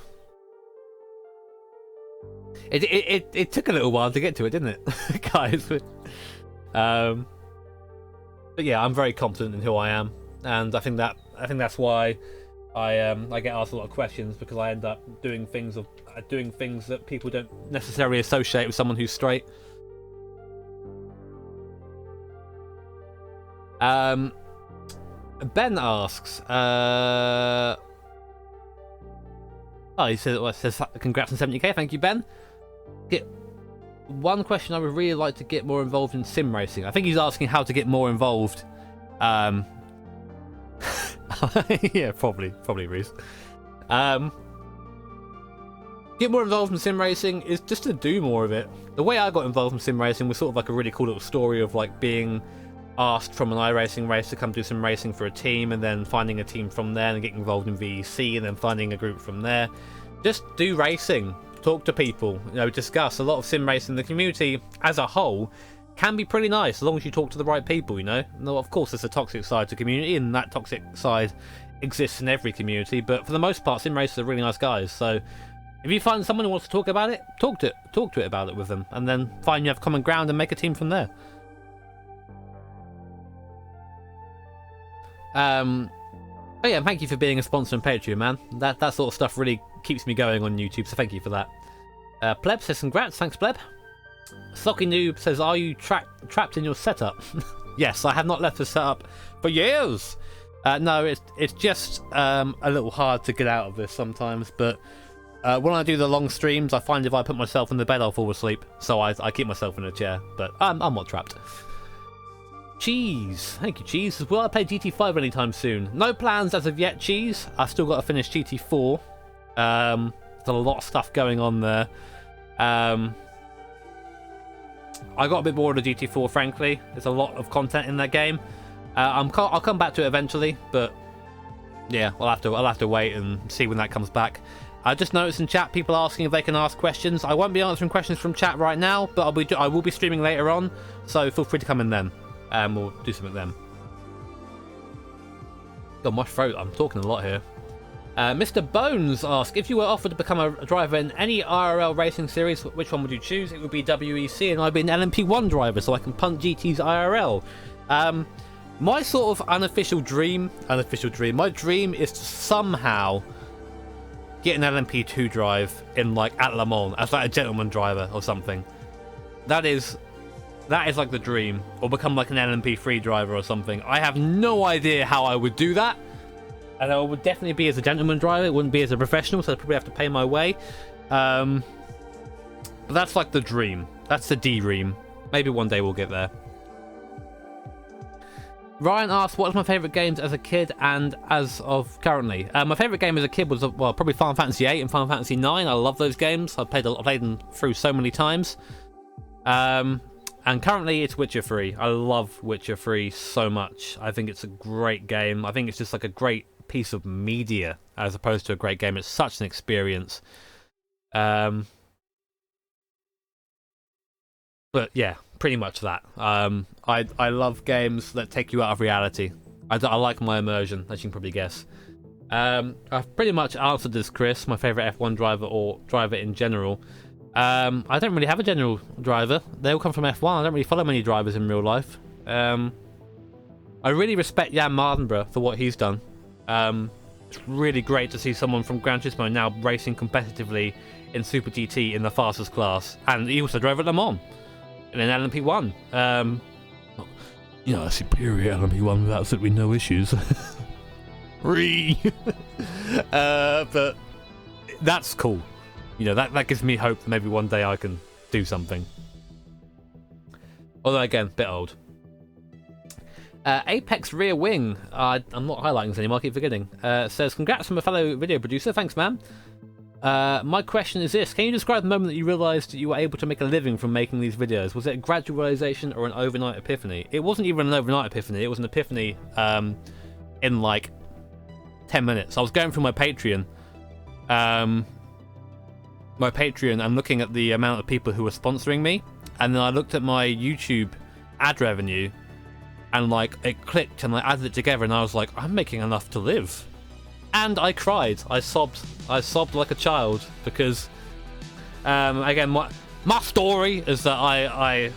it took a little while to get to it, didn't it, guys? But yeah, I'm very confident in who I am, and I think that's why I get asked a lot of questions, because I end up doing things that people don't necessarily associate with someone who's straight. Ben asks, he says congrats on 70k. Thank you, Ben. One question I would really like to get more involved in sim racing. I think he's asking how to get more involved. Yeah, probably Reese. Get more involved in sim racing is just to do more of it. The way I got involved in sim racing was sort of like a really cool little story of like being asked from an iRacing race to come do some racing for a team, and then finding a team from there and getting involved in VEC, and then finding a group from there. Just do racing, talk to people, discuss. A lot of sim racing, the community as a whole can be pretty nice as long as you talk to the right people, Now, of course, there's a toxic side to community, and that toxic side exists in every community, but for the most part, sim racers are really nice guys. So if you find someone who wants to talk about it, talk to it about it with them, and then find you have common ground and make a team from there. But yeah, thank you for being a sponsor on Patreon, man. That sort of stuff really keeps me going on YouTube, so thank you for that. Pleb says congrats, thanks Pleb. Socky Noob says, are you trapped in your setup? Yes, I have not left the setup for years. No, it's just a little hard to get out of this sometimes, but when I do the long streams, I find if I put myself in the bed, I'll fall asleep, so I keep myself in a chair, but I'm not trapped. Cheese, thank you, Cheese. Will I play GT5 anytime soon? No plans as of yet, Cheese. I've still got to finish GT4. There's a lot of stuff going on there. I got a bit bored of GT4, frankly. There's a lot of content in that game. I'll come back to it eventually, but yeah, I'll have to wait and see when that comes back. I just noticed in chat people asking if they can ask questions. I won't be answering questions from chat right now, but I will be streaming later on, so feel free to come in then. We'll do something then. God, my throat, I'm talking a lot here. Mr. Bones asks, if you were offered to become a driver in any IRL racing series, which one would you choose? It would be WEC, and I'd be an LMP1 driver, so I can punt GT's IRL. My sort of unofficial dream, my dream is to somehow get an LMP2 drive in, like, at Le Mans, as like a gentleman driver or something. That is like the dream, or become like an LMP3 driver or something. I have no idea how I would do that, and I would definitely be as a gentleman driver. It wouldn't be as a professional, so I'd probably have to pay my way. But that's like the dream. That's the D-ream. Maybe one day we'll get there. Ryan asked, what was my favourite games as a kid and as of currently? My favourite game as a kid was, probably Final Fantasy VIII and Final Fantasy IX. I love those games. I played them through so many times. And currently it's Witcher 3. I love Witcher 3 so much. I think it's a great game. I think it's just like a great piece of media as opposed to a great game. It's such an experience. But yeah, pretty much that. I love games that take you out of reality. I like my immersion, as you can probably guess. I've pretty much answered this, Chris. My favourite F1 driver or driver in general. I don't really have a general driver. They all come from F1. I don't really follow many drivers in real life. I really respect Jan Mardenborough for what he's done. It's really great to see someone from Gran Turismo now racing competitively in Super GT in the fastest class. And he also drove at Le Mans in an LMP1. A superior LMP1 with absolutely no issues. But that's cool. That gives me hope that maybe one day I can do something. Although, again, a bit old. Apex Rear Wing, I'm not highlighting this anymore, I keep forgetting, says, congrats from a fellow video producer, thanks man. My question is this, can you describe the moment that you realised that you were able to make a living from making these videos? Was it a gradual realisation or an overnight epiphany? It wasn't even an overnight epiphany, it was an epiphany in like 10 minutes. I was going through my Patreon, and looking at the amount of people who were sponsoring me, and then I looked at my YouTube ad revenue, and like it clicked, and I added it together, and I was like, I'm making enough to live. And I cried. I sobbed like a child because, again, my story is that I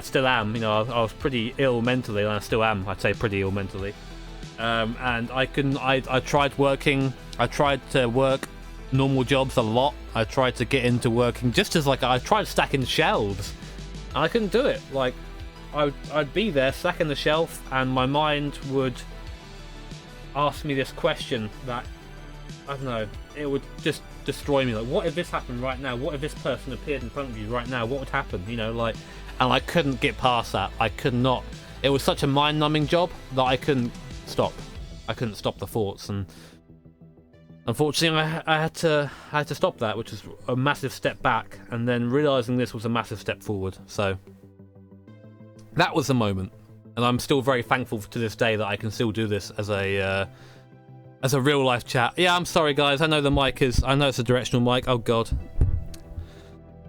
still am. You know, I was pretty ill mentally, and I still am. I'd say pretty ill mentally. And I tried working. I tried to work normal jobs a lot. I tried to get into working just as like I tried stacking shelves, and I couldn't do it. Like I'd be there stacking the shelf, and my mind would ask me this question that, I don't know, it would just destroy me. Like, what if this happened right now? What if this person appeared in front of you right now? What would happen? You know, like, and I couldn't get past that. I could not. It was such a mind-numbing job that I couldn't stop. I couldn't stop the thoughts, and unfortunately, I had to stop that, which was a massive step back. And then realizing this was a massive step forward. So that was the moment. And I'm still very thankful to this day that I can still do this as a real life chat. Yeah, I'm sorry guys. I know it's a directional mic. Oh god,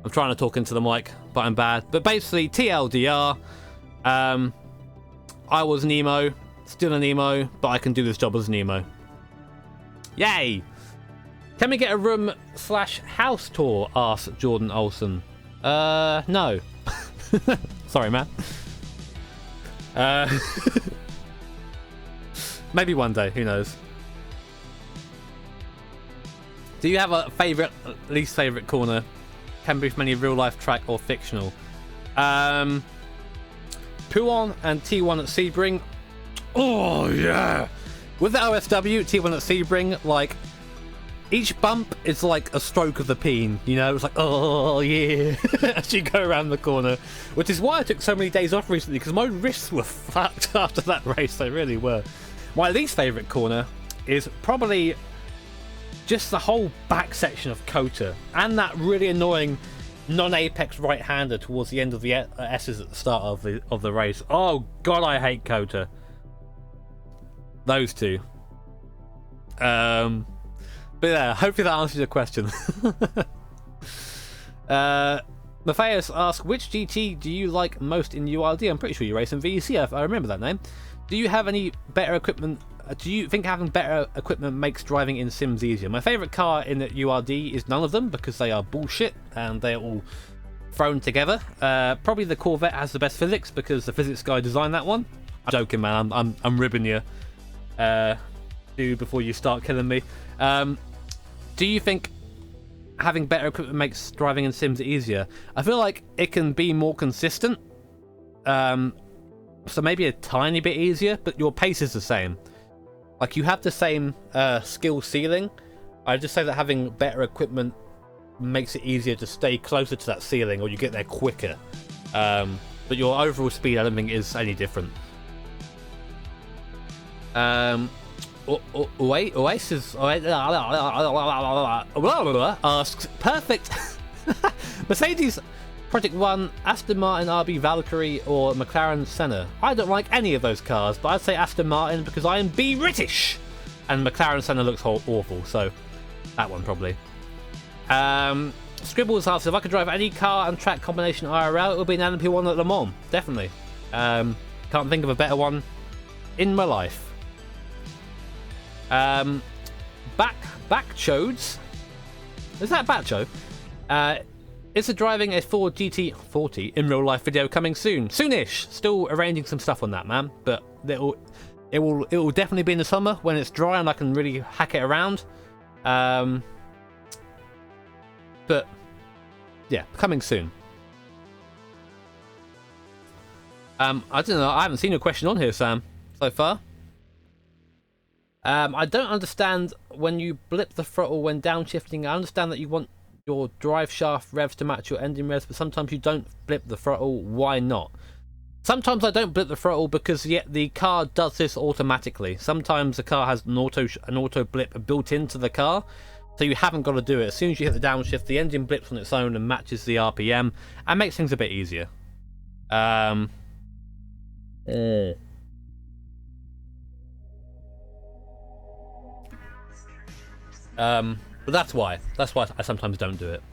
I'm trying to talk into the mic, but I'm bad. But basically, TLDR. I was an emo, still an emo, but I can do this job as an emo. Yay! Can we get a room/house tour? Asked Jordan Olsen. No. Sorry, man. Maybe one day, who knows. Do you have a least favourite corner? Can be from any real life track or fictional. Puon and T1 at Sebring. Oh yeah! With the OSW, T1 at Sebring, like, each bump is like a stroke of the peen, you know? It's like, oh yeah, as you go around the corner. Which is why I took so many days off recently, because my wrists were fucked after that race, they really were. My least favourite corner is probably just the whole back section of Kota, and that really annoying non-apex right-hander towards the end of the S's at the start of the race. Oh god, I hate Kota. Those two. But yeah, hopefully that answers your question. Matthias asks, which GT do you like most in URD? I'm pretty sure you race in VEC, I remember that name. Do you have any better equipment? Do you think having better equipment makes driving in Sims easier? My favourite car in URD is none of them, because they are bullshit and they're all thrown together. Probably the Corvette has the best physics, because the physics guy designed that one. I'm joking, man. I'm ribbing you. Do before you start killing me. Do you think having better equipment makes driving in Sims easier? I feel like it can be more consistent. So maybe a tiny bit easier, but your pace is the same. Like, you have the same skill ceiling. I'd just say that having better equipment makes it easier to stay closer to that ceiling, or you get there quicker. But your overall speed, I don't think, is any different. Oasis asks, perfect Mercedes Project 1, Aston Martin RB Valkyrie, or McLaren Senna. I don't like any of those cars, but I'd say Aston Martin because I am British, and McLaren Senna looks awful, so that one probably. Scribbles asks, if I could drive any car and track combination IRL, it would be an LMP1 at Le Mans, definitely. Can't think of a better one in my life. Backchodes, is that Batcho? Is the driving a Ford GT40 in real life video coming soon? Soonish. Still arranging some stuff on that, man. But it will definitely be in the summer when it's dry and I can really hack it around. But yeah, coming soon. I don't know. I haven't seen your question on here, Sam, so far. I don't understand when you blip the throttle when downshifting. I understand that you want your drive shaft revs to match your engine revs, but sometimes you don't blip the throttle. Why not? Sometimes I don't blip the throttle because the car does this automatically. Sometimes the car has an auto blip built into the car, so you haven't got to do it. As soon as you hit the downshift, the engine blips on its own and matches the RPM and makes things a bit easier. But that's why I sometimes don't do it.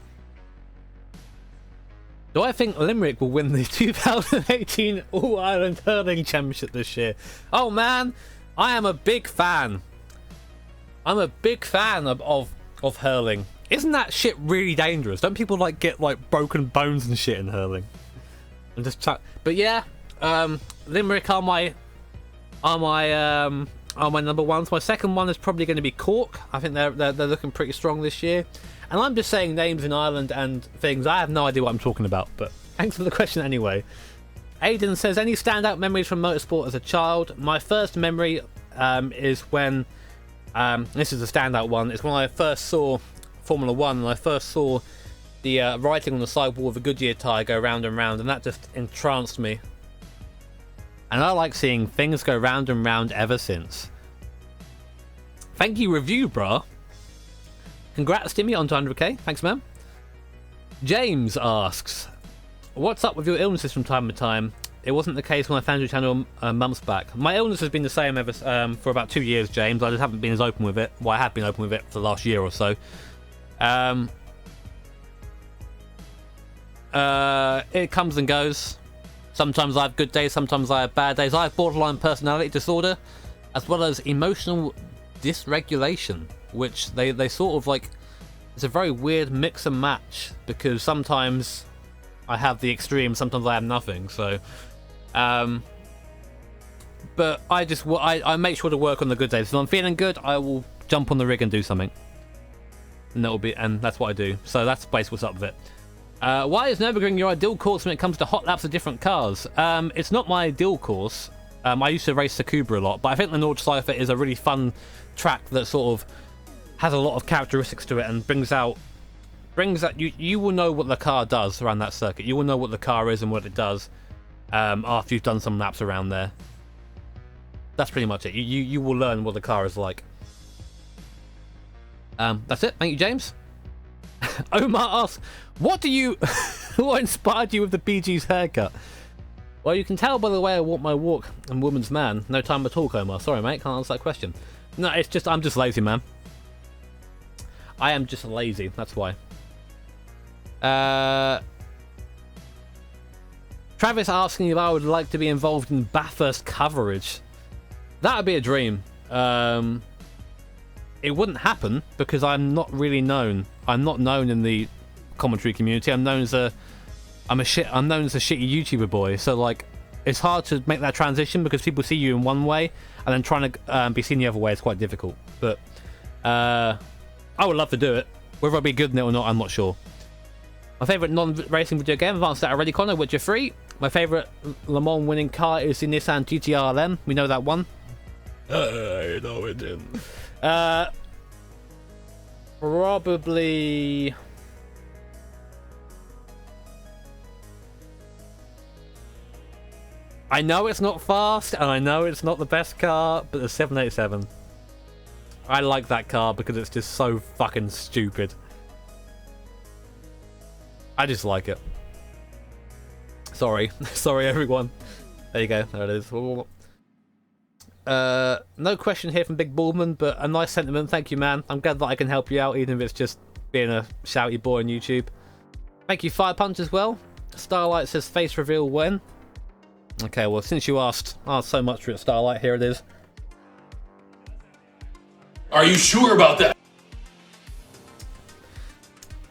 Do I think Limerick will win the 2018 All-Ireland Hurling Championship this year? Oh man, I am a big fan. I'm a big fan of hurling. Isn't that shit really dangerous? Don't people like get like broken bones and shit in hurling? And just but yeah, Limerick are my number ones. My second one is probably going to be Cork. I think they're looking pretty strong this year. And I'm just saying names in Ireland and things. I have no idea what I'm talking about, but thanks for the question anyway. Aiden says, any standout memories from motorsport as a child? My first memory is when, this is a standout one, it's when I first saw Formula 1 and I first saw the writing on the sidewall of a Goodyear tyre go round and round, and that just entranced me. And I like seeing things go round and round ever since. Thank you, review, brah. Congrats, Timmy, on 200k. Thanks, man. James asks, what's up with your illnesses from time to time? It wasn't the case when I found your channel months back. My illness has been the same ever for about 2 years, James. I just haven't been as open with it. Well, I have been open with it for the last year or so. It comes and goes. Sometimes I have good days, sometimes I have bad days. I have borderline personality disorder, as well as emotional dysregulation, which they sort of like, it's a very weird mix and match, because sometimes I have the extreme, sometimes I have nothing. So but I make sure to work on the good days. If I'm feeling good, I will jump on the rig and do something, and that's what I do. So that's basically what's up with it. Why is Nürburgring your ideal course when it comes to hot laps of different cars? It's not my ideal course. I used to race Sakubra a lot, but I think the Nordschleife is a really fun track that sort of has a lot of characteristics to it and brings out you will know what the car does around that circuit. You will know what the car is and what it does after you've done some laps around there. That's pretty much it. You will learn what the car is like. That's it. Thank you, James. Omar asks, what inspired you with the BG's haircut? Well, you can tell by the way I walk my walk. I'm woman's man. No time at all, Omar. Sorry, mate. Can't answer that question. No, it's just I'm just lazy, man. I am just lazy. That's why. Travis asking if I would like to be involved in Bathurst coverage. That would be a dream. It wouldn't happen because I'm not really known. I'm not known in the commentary community. I'm known as a shitty YouTuber boy. So like, it's hard to make that transition because people see you in one way, and then trying to be seen the other way is quite difficult. But I would love to do it. Whether I'll be good in it or not, I'm not sure. My favourite non-racing video game, I've answered that already, Connor, Witcher 3. My favourite Le Mans winning car is the Nissan GT-R LM. We know that one. No, it didn't. Probably... I know it's not fast, and I know it's not the best car, but the 787. I like that car because it's just so fucking stupid. I just like it. Sorry. Sorry, everyone. There you go. There it is. No question here from Big Baldman, but a nice sentiment. Thank you, man. I'm glad that I can help you out, even if it's just being a shouty boy on YouTube. Thank you, Fire Punch, as well. Starlight says face reveal when. Okay, well, since you asked so much for it, Starlight, here it is. Are you sure about that?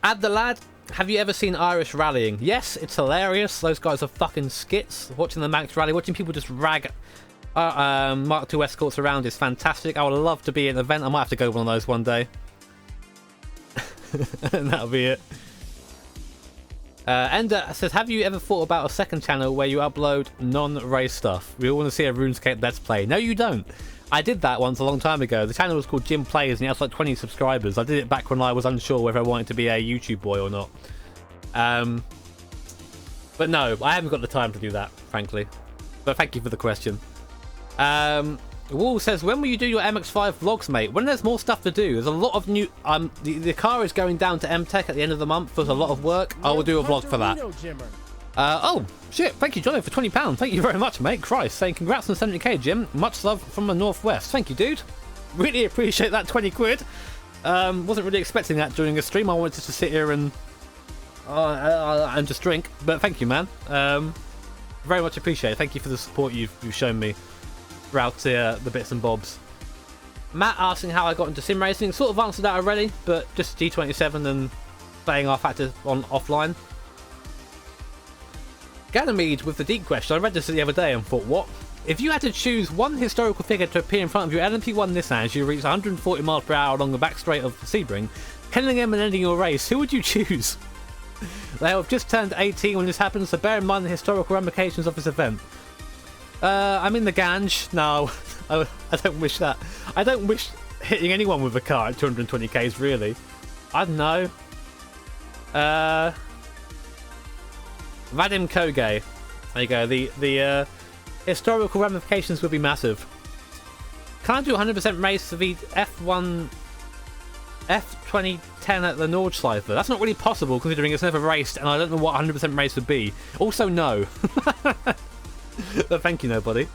Add the lad. Have you ever seen Irish rallying? Yes, it's hilarious. Those guys are fucking skits. Watching the Max rally, watching people just rag Mark II escorts around is fantastic. I would love to be at an event. I might have to go one of those one day. And that'll be it. Ender says, have you ever thought about a second channel where you upload non-race stuff? We all want to see a RuneScape Let's Play. No, you don't. I did that once a long time ago. The channel was called Jim Plays and it has like 20 subscribers. I did it back when I was unsure whether I wanted to be a YouTube boy or not. But no, I haven't got the time to do that, frankly. But thank you for the question. Wall says, when will you do your MX-5 vlogs, mate? When there's more stuff to do. There's a lot of new... the car is going down to MTech at the end of the month. There's a lot of work. I will do a vlog for that. Oh, shit. Thank you, Johnny, for £20. Thank you very much, mate. Christ. Saying congrats on 70k, Jim. Much love from the Northwest. Thank you, dude. Really appreciate that 20 quid. Wasn't really expecting that during a stream. I wanted to sit here and just drink. But thank you, man. Very much appreciated. Thank you for the support you've shown me throughout the bits and bobs. Matt asking how I got into sim racing. Sort of answered that already, but just G27 and playing our factor on offline. Ganymede with the deep question. I read this the other day and thought, what? If you had to choose one historical figure to appear in front of your LMP1 Nissan as you reach 140 miles per hour along the back straight of Sebring, killing him and ending your race, who would you choose? They have just turned 18 when this happens, so bear in mind the historical ramifications of this event. I'm in the Ganj. No, I don't wish that. I don't wish hitting anyone with a car at 220k's, really. I don't know. Vadim Koge. There you go. The historical ramifications would be massive. Can I do 100% race for the F2010 at the Nordschleife? That's not really possible considering it's never raced and I don't know what 100% race would be. Also, no. But thank you, nobody.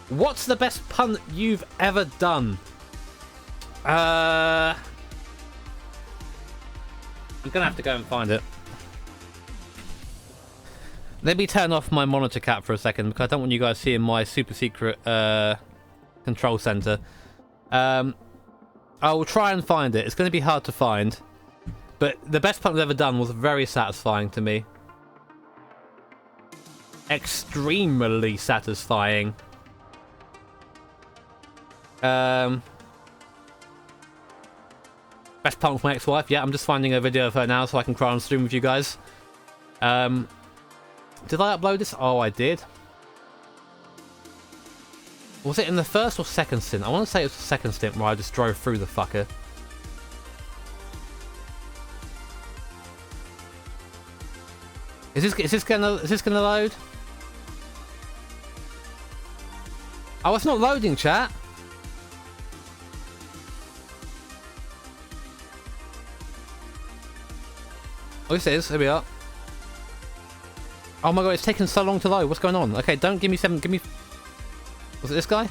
What's the best punt you've ever done? I'm gonna have to go and find it. Let me turn off my monitor cap for a second because I don't want you guys seeing my super secret control center. I will try and find it. It's going to be hard to find, but the best punt I've ever done was very satisfying to me. Extremely satisfying. Best punt with my ex-wife. Yeah, I'm just finding a video of her now so I can cry on stream with you guys. Did I upload this? Oh, I did. Was it in the first or second stint? I want to say it was the second stint where I just drove through the fucker. Is this gonna load? Oh, it's not loading, chat. Oh, this is. Here we are. Oh my god, it's taking so long to load. What's going on? Okay, don't give me 7. Give me... Was it this guy?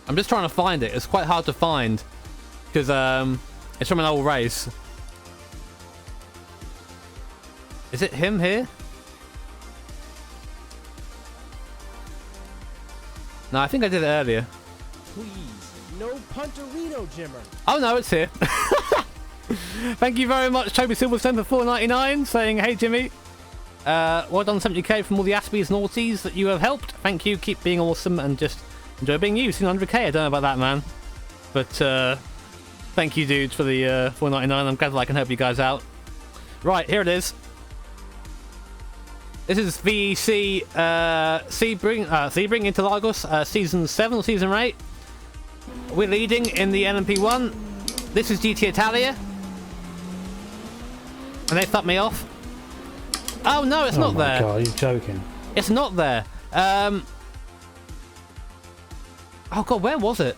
I'm just trying to find it. It's quite hard to find. Because, it's from an old race. Is it him here? No, I think I did it earlier. Please, no punterino, Jimmer. Oh no, it's here. Thank you very much, Toby Silverstone, for $4.99, saying, hey Jimmy. Well done, 70k from all the Aspies and Naughties that you have helped. Thank you, keep being awesome and just enjoy being you. Seen 100k, I don't know about that, man. But thank you, dudes, for the $4.99. I'm glad that I can help you guys out. Right, here it is. This is VEC Sebring Interlagos, Season 7 or Season 8. We're leading in the LMP1. This is GT Italia. And they fucked me off. Oh no, it's not there. Oh my god, you're joking. It's not there. Oh god, where was it?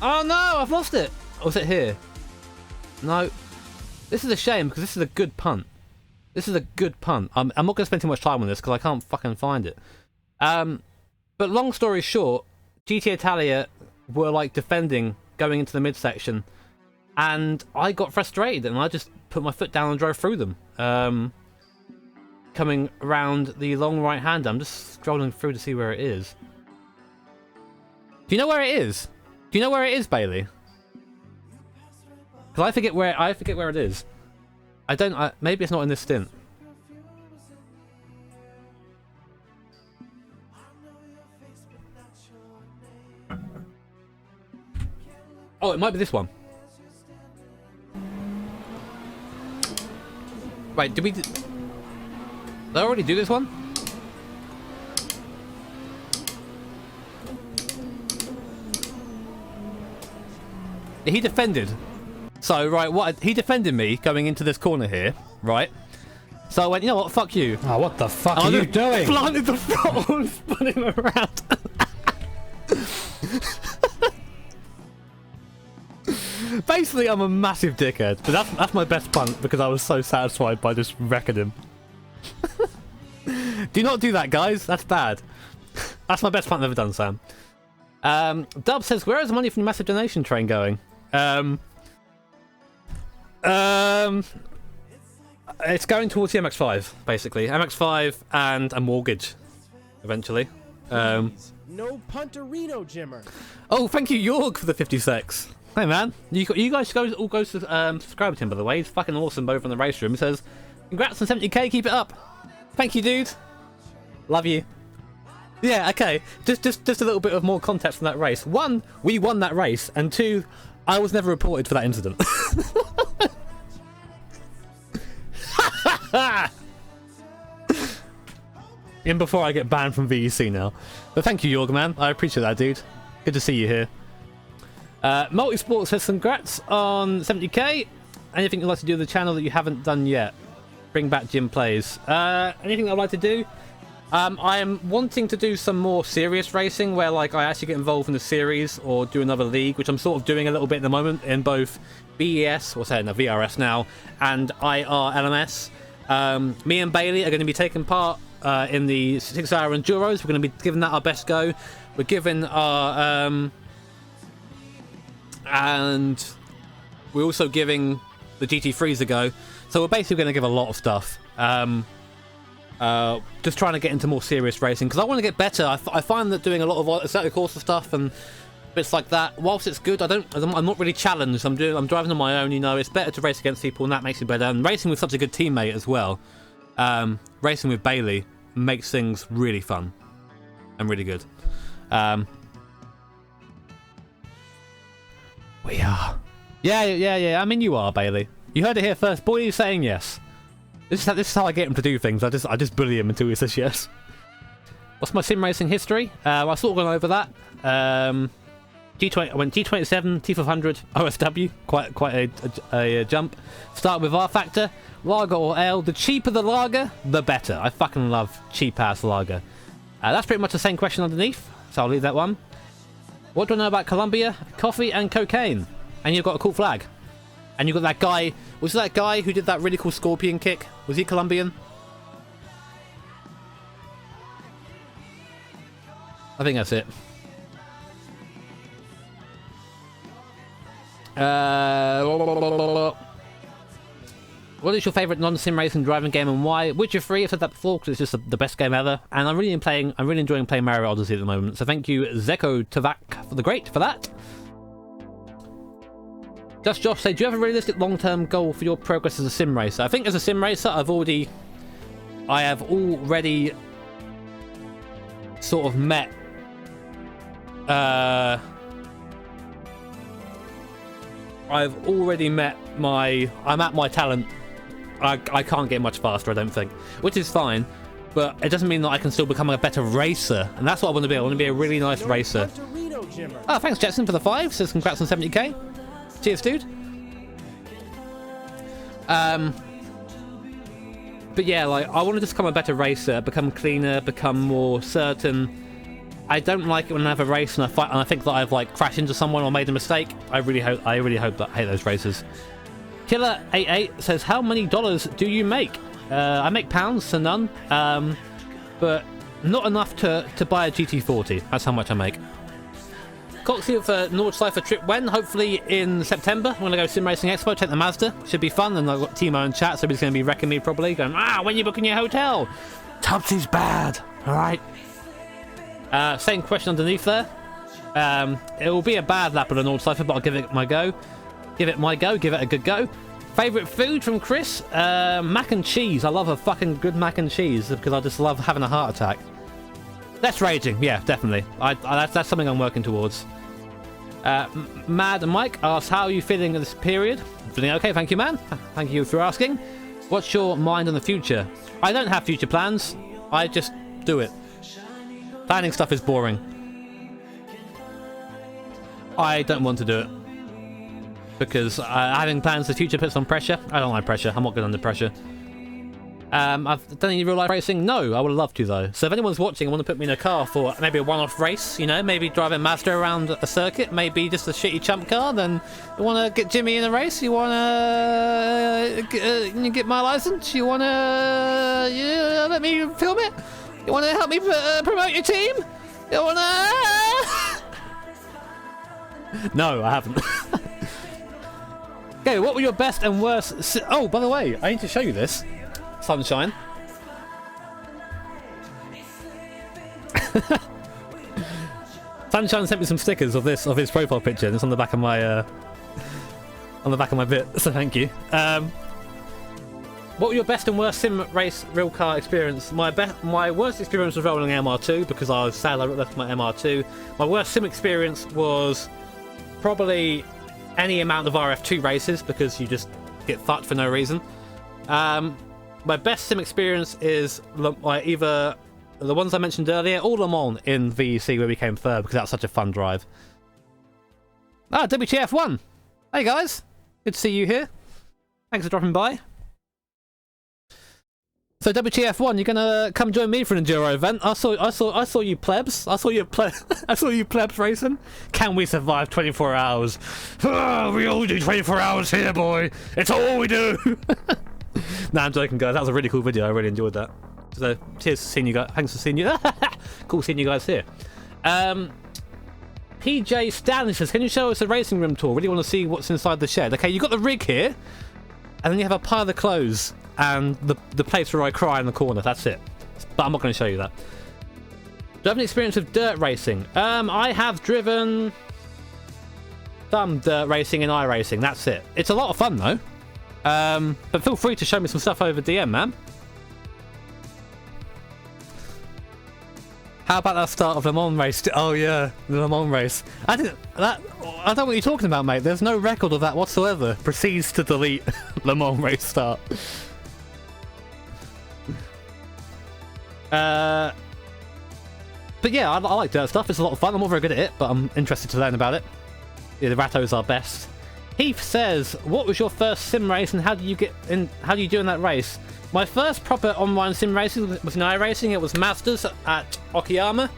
Oh no, I've lost it. Or was it here? No. This is a shame because this is a good punt. This is a good punt. I'm not going to spend too much time on this because I can't fucking find it. But long story short, GT Italia were like defending going into the midsection, and I got frustrated and I just put my foot down and drove through them. Coming around the long right hand, I'm just scrolling through to see where it is. Do you know where it is? Do you know where it is, Bailey? Because I forget where it is. I don't. Maybe it's not in this stint. Oh, it might be this one. Wait, did I already do this one? He defended. So, right, he defended me going into this corner here, right? So I went, you know what, fuck you. Oh, what the fuck are you doing? Planted the throttle and spun him around. Basically, I'm a massive dickhead, but that's my best punt because I was so satisfied by just wrecking him. Do not do that, guys. That's bad. That's my best punt I've ever done, Sam. Dub says, where is the money from the massive donation train going? It's going towards the MX-5, basically. MX-5 and a mortgage, eventually. No punterino, Jimmer. Oh, thank you, York, for the 56. Hey, man. You guys all go to subscribe to him, by the way. He's fucking awesome over in the race room. He says, congrats on 70k, keep it up. Thank you, dude. Love you. Yeah, okay. Just a little bit of more context from that race. One, we won that race, and two, I was never reported for that incident. In before I get banned from VEC now. But thank you, Jorg, man. I appreciate that, dude. Good to see you here. Multisport says congrats on 70k. Anything you'd like to do with the channel that you haven't done yet? Bring back Jim Plays. Anything I'd like to do? I am wanting to do some more serious racing where like I actually get involved in the series or do another league, which I'm sort of doing a little bit at the moment in both BES, or saying VRS now, and IRLMS. Me and Bailey are going to be taking part in the 6-hour Enduros. We're going to be giving that our best go. We're giving our... and we're also giving the GT3s a go. So we're basically going to give a lot of stuff. Just trying to get into more serious racing because I want to get better. I find that doing a lot of circuit course stuff and bits like that, whilst it's good, I'm not really challenged. I'm driving on my own. You know, it's better to race against people, and that makes it better. And racing with such a good teammate as well. Racing with Bailey makes things really fun and really good. We are. Yeah. I mean, you are, Bailey. You heard it here first. Boy, he's saying yes. This is how I get him to do things. I just bully him until he says yes. What's my sim racing history? I sort of gone over that. G20. I went G27, T500, OSW. Quite a jump. Start with R Factor, lager or ale. The cheaper the lager, the better. I fucking love cheap ass lager. That's pretty much the same question underneath, so I'll leave that one. What do I know about Colombia? Coffee and cocaine. And you've got a cool flag. And you've got that guy... Was it that guy who did that really cool scorpion kick? Was he Colombian? I think that's it. What is your favourite non-sim racing driving game and why? Witcher 3, I've said that before because it's just the best game ever. And I'm really enjoying playing Mario Odyssey at the moment. So thank you, Zeko Tavak, for that. Just Josh say, do you have a realistic long-term goal for your progress as a sim racer? I think as a sim racer, I have already sort of met I've already met I'm at my talent. I can't get much faster, I don't think, which is fine, but it doesn't mean that I can still become a better racer, and that's what I want to be. I want to be a really nice racer. Oh, thanks Jetson for the 5, says congrats on 70k. Cheers, dude. But yeah, like, I want to just become a better racer, become cleaner, become more certain. I don't like it when I have a race and I think that I've like crashed into someone or made a mistake. I really hope that I hate those races. Killer88 says, how many dollars do you make? I make pounds, so none. But not enough to buy a GT40. That's how much I make. Coxie for Nordschleifer trip when? Hopefully in September. I'm going to go Sim Racing Expo, take the Mazda. Should be fun. And I've got Timo in chat, so he's going to be wrecking me probably. Going, when you booking your hotel? Tubbsy's bad. Alright. Same question underneath there. It will be a bad lap of the Nordschleifer, but I'll give it my go. Give it a good go. Favourite food from Chris? Mac and cheese. I love a fucking good mac and cheese because I just love having a heart attack. Less raging, yeah, definitely. That's something I'm working towards. Mad Mike asks, how are you feeling at this period? Feeling okay, thank you, man. Thank you for asking. What's your mind on the future? I don't have future plans. I just do it. Planning stuff is boring. I don't want to do it. because having plans for the future puts on pressure. I don't like pressure. I'm not good under pressure. I've done any real life racing? No, I would love to though. So if anyone's watching and want to put me in a car for maybe a one-off race, you know, maybe drive a Mazda around a circuit, maybe just a shitty chump car, then you want to get Jimmy in a race? You want to get my license? You want to let me film it? You want to help me promote your team? You want to... No, I haven't. Okay, what were your best and worst... Oh, by the way, I need to show you this. Sunshine. Sunshine sent me some stickers of his profile picture, and it's on the back of my bit. So thank you. What were your best and worst sim race real car experience? My worst experience was rolling MR2 because I was sad I left my MR2. My worst sim experience was probably any amount of RF2 races because you just get fucked for no reason. My best sim experience is either the ones I mentioned earlier or Le Mans in VEC where we came third because that was such a fun drive. Ah, WTF1! Hey guys! Good to see you here. Thanks for dropping by. So WTF1, you're gonna come join me for an enduro event? I saw you plebs. I saw you plebs racing. Can we survive 24 hours? Oh, we all do 24 hours here, boy. It's all we do. Nah, I'm joking, guys. That was a really cool video. I really enjoyed that. So, cheers for seeing you guys. Thanks for seeing you. Cool seeing you guys here. PJ Stanley says, can you show us a racing room tour? Really want to see what's inside the shed. Okay, you've got the rig here, and then you have a pile of clothes, and the place where I cry in the corner. That's it. But I'm not going to show you that. Do you have any experience with dirt racing? I have driven some dirt racing and iRacing. That's it. It's a lot of fun, though. But feel free to show me some stuff over DM, man. How about that start of Le Mans race? Oh yeah, the Le Mans race. I don't know what you're talking about, mate. There's no record of that whatsoever. Proceeds to delete Le Mans race start. But yeah, I like dirt stuff. It's a lot of fun. I'm not very good at it, but I'm interested to learn about it. Yeah, the Rattos are best. Heath says, what was your first sim race and how do you do in that race? My first proper online sim racing was in iRacing. It was Masters at Okayama,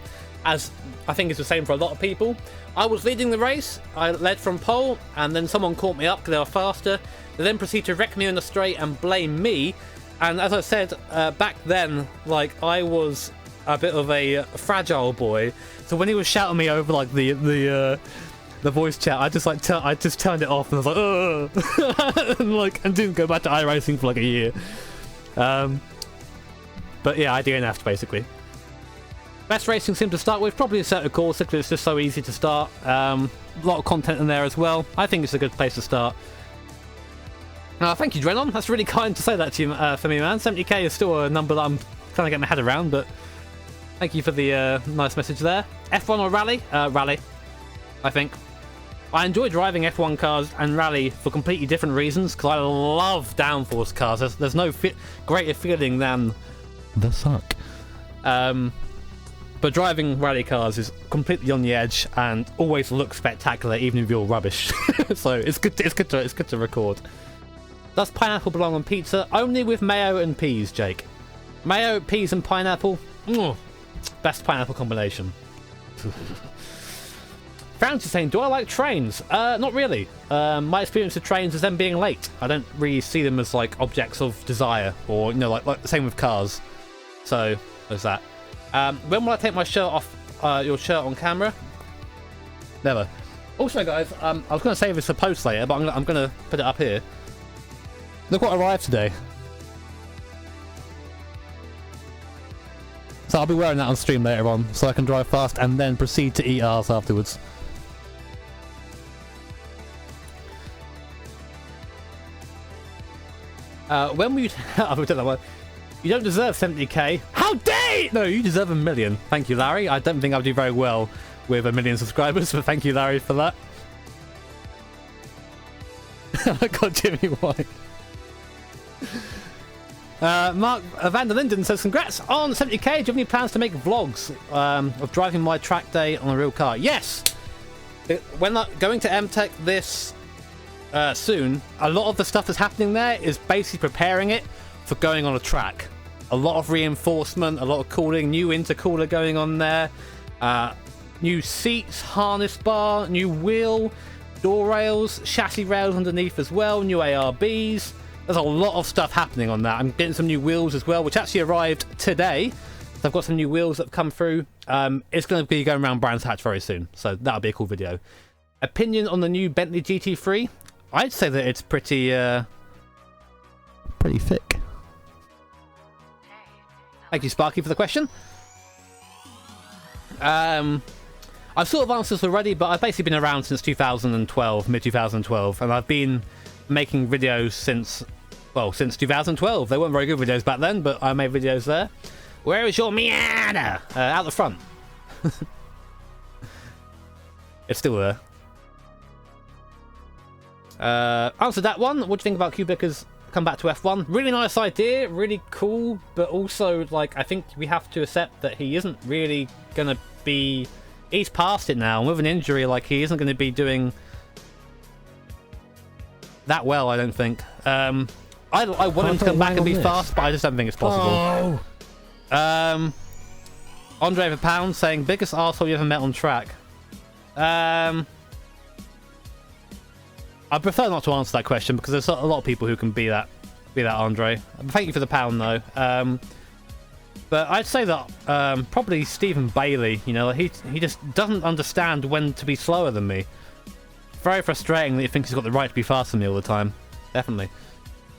as I think it's the same for a lot of people. I was leading the race. I led from pole, and then someone caught me up because they were faster. They then proceeded to wreck me on the straight and blame me. And as I said, back then, like, I was a bit of a fragile boy. So when he was shouting me over, like, the voice chat, I just turned it off and I was like, and didn't go back to iRacing for like a year. But yeah, I DNF'd basically. Best racing sim to start with, probably a Assetto Corsa because it's just so easy to start. A lot of content in there as well. I think it's a good place to start. Thank you, Drenon. That's really kind to say that to you for me, man. 70k is still a number that I'm trying to get my head around, but thank you for the nice message there. F1 or rally? Rally, I think. I enjoy driving F1 cars and rally for completely different reasons because I love downforce cars. There's no greater feeling than the suck. But driving rally cars is completely on the edge and always looks spectacular, even if you're rubbish. So it's good to record. Does pineapple belong on pizza? Only with mayo and peas, Jake. Mayo, peas, and pineapple. Best pineapple combination. Francis saying, do I like trains? Not really. My experience with trains is them being late. I don't really see them as like objects of desire, or like the same with cars. So there's that. When will I take my shirt off? Your shirt on camera? Never. Also, guys, I was going to save this for post later, but I'm going to put it up here. Look what arrived today. So I'll be wearing that on stream later on, so I can drive fast and then proceed to eat arse afterwards. When we... I've done that one. You don't deserve 70k. How dare you? No, you deserve 1 million. Thank you, Larry. I don't think I'll do very well with 1 million subscribers, but thank you, Larry, for that. I got Jimmy White. Mark Van der Linden says, congrats on 70k. Do you have any plans to make vlogs of driving my track day on a real car? Yes! When going to MTech this soon, a lot of the stuff that's happening there is basically preparing it for going on a track. A lot of reinforcement, a lot of cooling, new intercooler going on there, new seats, harness bar, new wheel, door rails, chassis rails underneath as well, new ARBs. There's a lot of stuff happening on that. I'm getting some new wheels as well, which actually arrived today. So I've got some new wheels that have come through. It's going to be going around Brands Hatch very soon, so that'll be a cool video. Opinion on the new Bentley GT3? I'd say that it's pretty thick. Thank you, Sparky, for the question. I've sort of answered this already, but I've basically been around since 2012, mid-2012, and I've been making videos since 2012. They weren't very good videos back then, but I made videos there. Where is your Miata? Out the front. It's still there. Answered that one. What do you think about Kubica's come back to F1? Really nice idea, really cool, but also, like, I think we have to accept that he isn't really gonna be... He's past it now, and with an injury, like, he isn't going to be doing that well, I don't think. I want him to come back and be fast, but I just don't think it's possible. Oh. Andre for Pound saying, biggest arsehole you ever met on track? I prefer not to answer that question, because there's a lot of people who can be that Andre. Thank you for the pound, though. But I'd say that probably Stephen Bailey, you know, he just doesn't understand when to be slower than me. Very frustrating that he thinks he's got the right to be faster than me all the time. Definitely.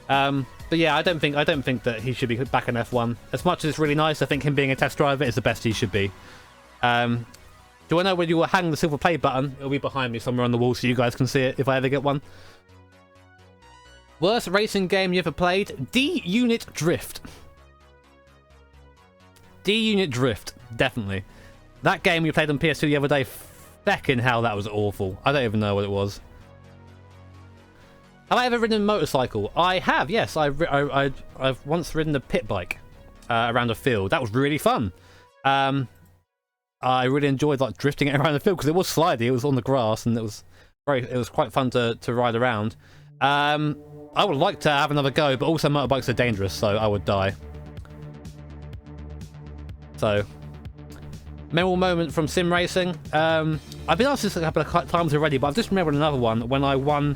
But yeah, I don't think that he should be back in F1. As much as it's really nice, I think him being a test driver is the best he should be. Do I know where you will hang the silver play button? It'll be behind me somewhere on the wall so you guys can see it if I ever get one. Worst racing game you ever played? D-Unit Drift. D-Unit Drift, definitely. That game we played on PS2 the other day, feckin' hell, that was awful. I don't even know what it was. Have I ever ridden a motorcycle? I have, yes. I've once ridden a pit bike around a field. That was really fun. I really enjoyed like drifting it around the field because it was slidey. It was on the grass and it was quite fun to ride around. I would like to have another go, but also motorbikes are dangerous, so I would die. So, memorable moment from Simracing. I've been asked this a couple of times already, but I've just remembered another one when I won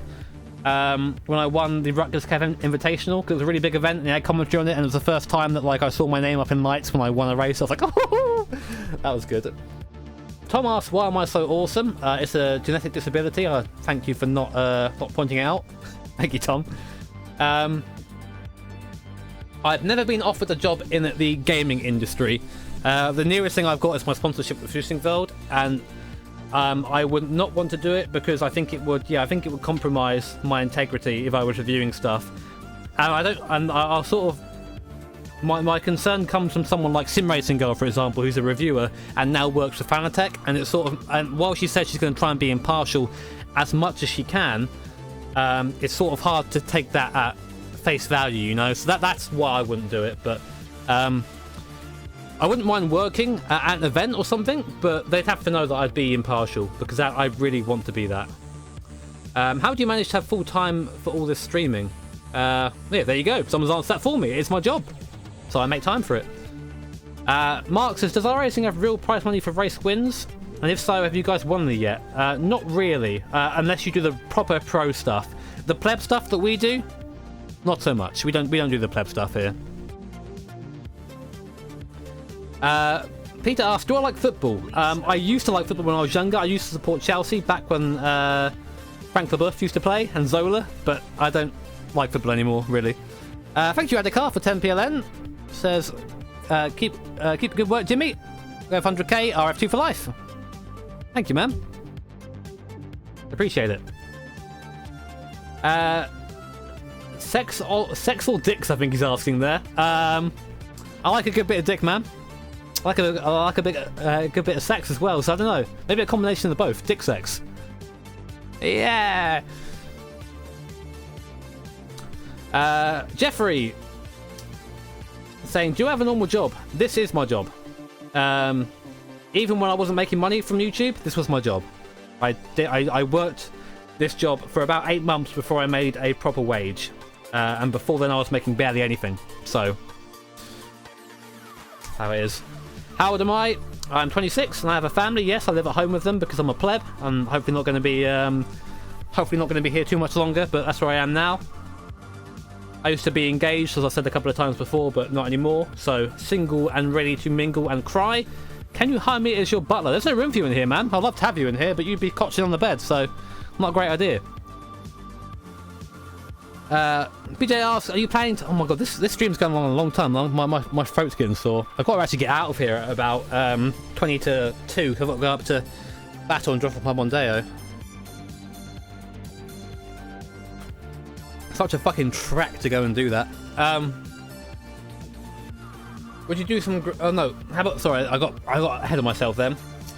the Rutgers Kev Invitational, because it was a really big event and they had commentary on it, and it was the first time that like I saw my name up in lights when I won a race. I was like, oh, that was good. Tom asks, why am I so awesome? It's a genetic disability. I thank you for not pointing it out. Thank you, Tom. I've never been offered a job in the gaming industry. The nearest thing I've got is my sponsorship with Fishing World, and I would not want to do it because I think it would compromise my integrity if I was reviewing stuff. And I'll sort of my concern comes from someone like Simracing Girl, for example, who's a reviewer and now works for Fanatec, and it's sort of, and while she says she's going to try and be impartial as much as she can, it's sort of hard to take that at face value, you know. So that's why I wouldn't do it. But I wouldn't mind working at an event or something, but they'd have to know that I'd be impartial, because I really want to be that. How do you manage to have full time for all this streaming? Yeah, there you go. Someone's answered that for me. It's my job, so I make time for it. Mark says, does iRacing have real prize money for race wins? And if so, have you guys won any yet? Not really, unless you do the proper pro stuff. The pleb stuff that we do, not so much. We don't do the pleb stuff here. Peter asked, do I like football? I used to like football when I was younger. I used to support Chelsea back when Frank Leboeuf used to play, and Zola, but I don't like football anymore, really. Thank you, Adikar, for 10 PLN. Says, keep good work, Jimmy. We have 100k, RF2 for life. Thank you, man. Appreciate it. Sex or dicks, I think he's asking there. I like a good bit of dick, man. I like a good bit of sex as well, so I don't know. Maybe a combination of the both. Dick sex. Yeah. Jeffrey saying, do you have a normal job? This is my job. Even when I wasn't making money from YouTube, this was my job. I worked this job for about 8 months before I made a proper wage. And before then I was making barely anything. So, that's how it is. How old am I? I'm 26 and I have a family. Yes, I live at home with them because I'm a pleb. I'm hopefully not going to be here too much longer, but that's where I am now. I used to be engaged, as I said a couple of times before, but not anymore. So, single and ready to mingle and cry. Can you hire me as your butler? There's no room for you in here, man. I'd love to have you in here, but you'd be couching on the bed, so not a great idea. BJ asks, are you planning to... Oh my god, this stream's going on a long time. My throat's getting sore. I've got to actually get out of here at about 20 to 2. I've got to go up to Battle and drop off my Mondeo. Such a fucking trek to go and do that. Would you do some... Oh no, how about... Sorry, I got ahead of myself then.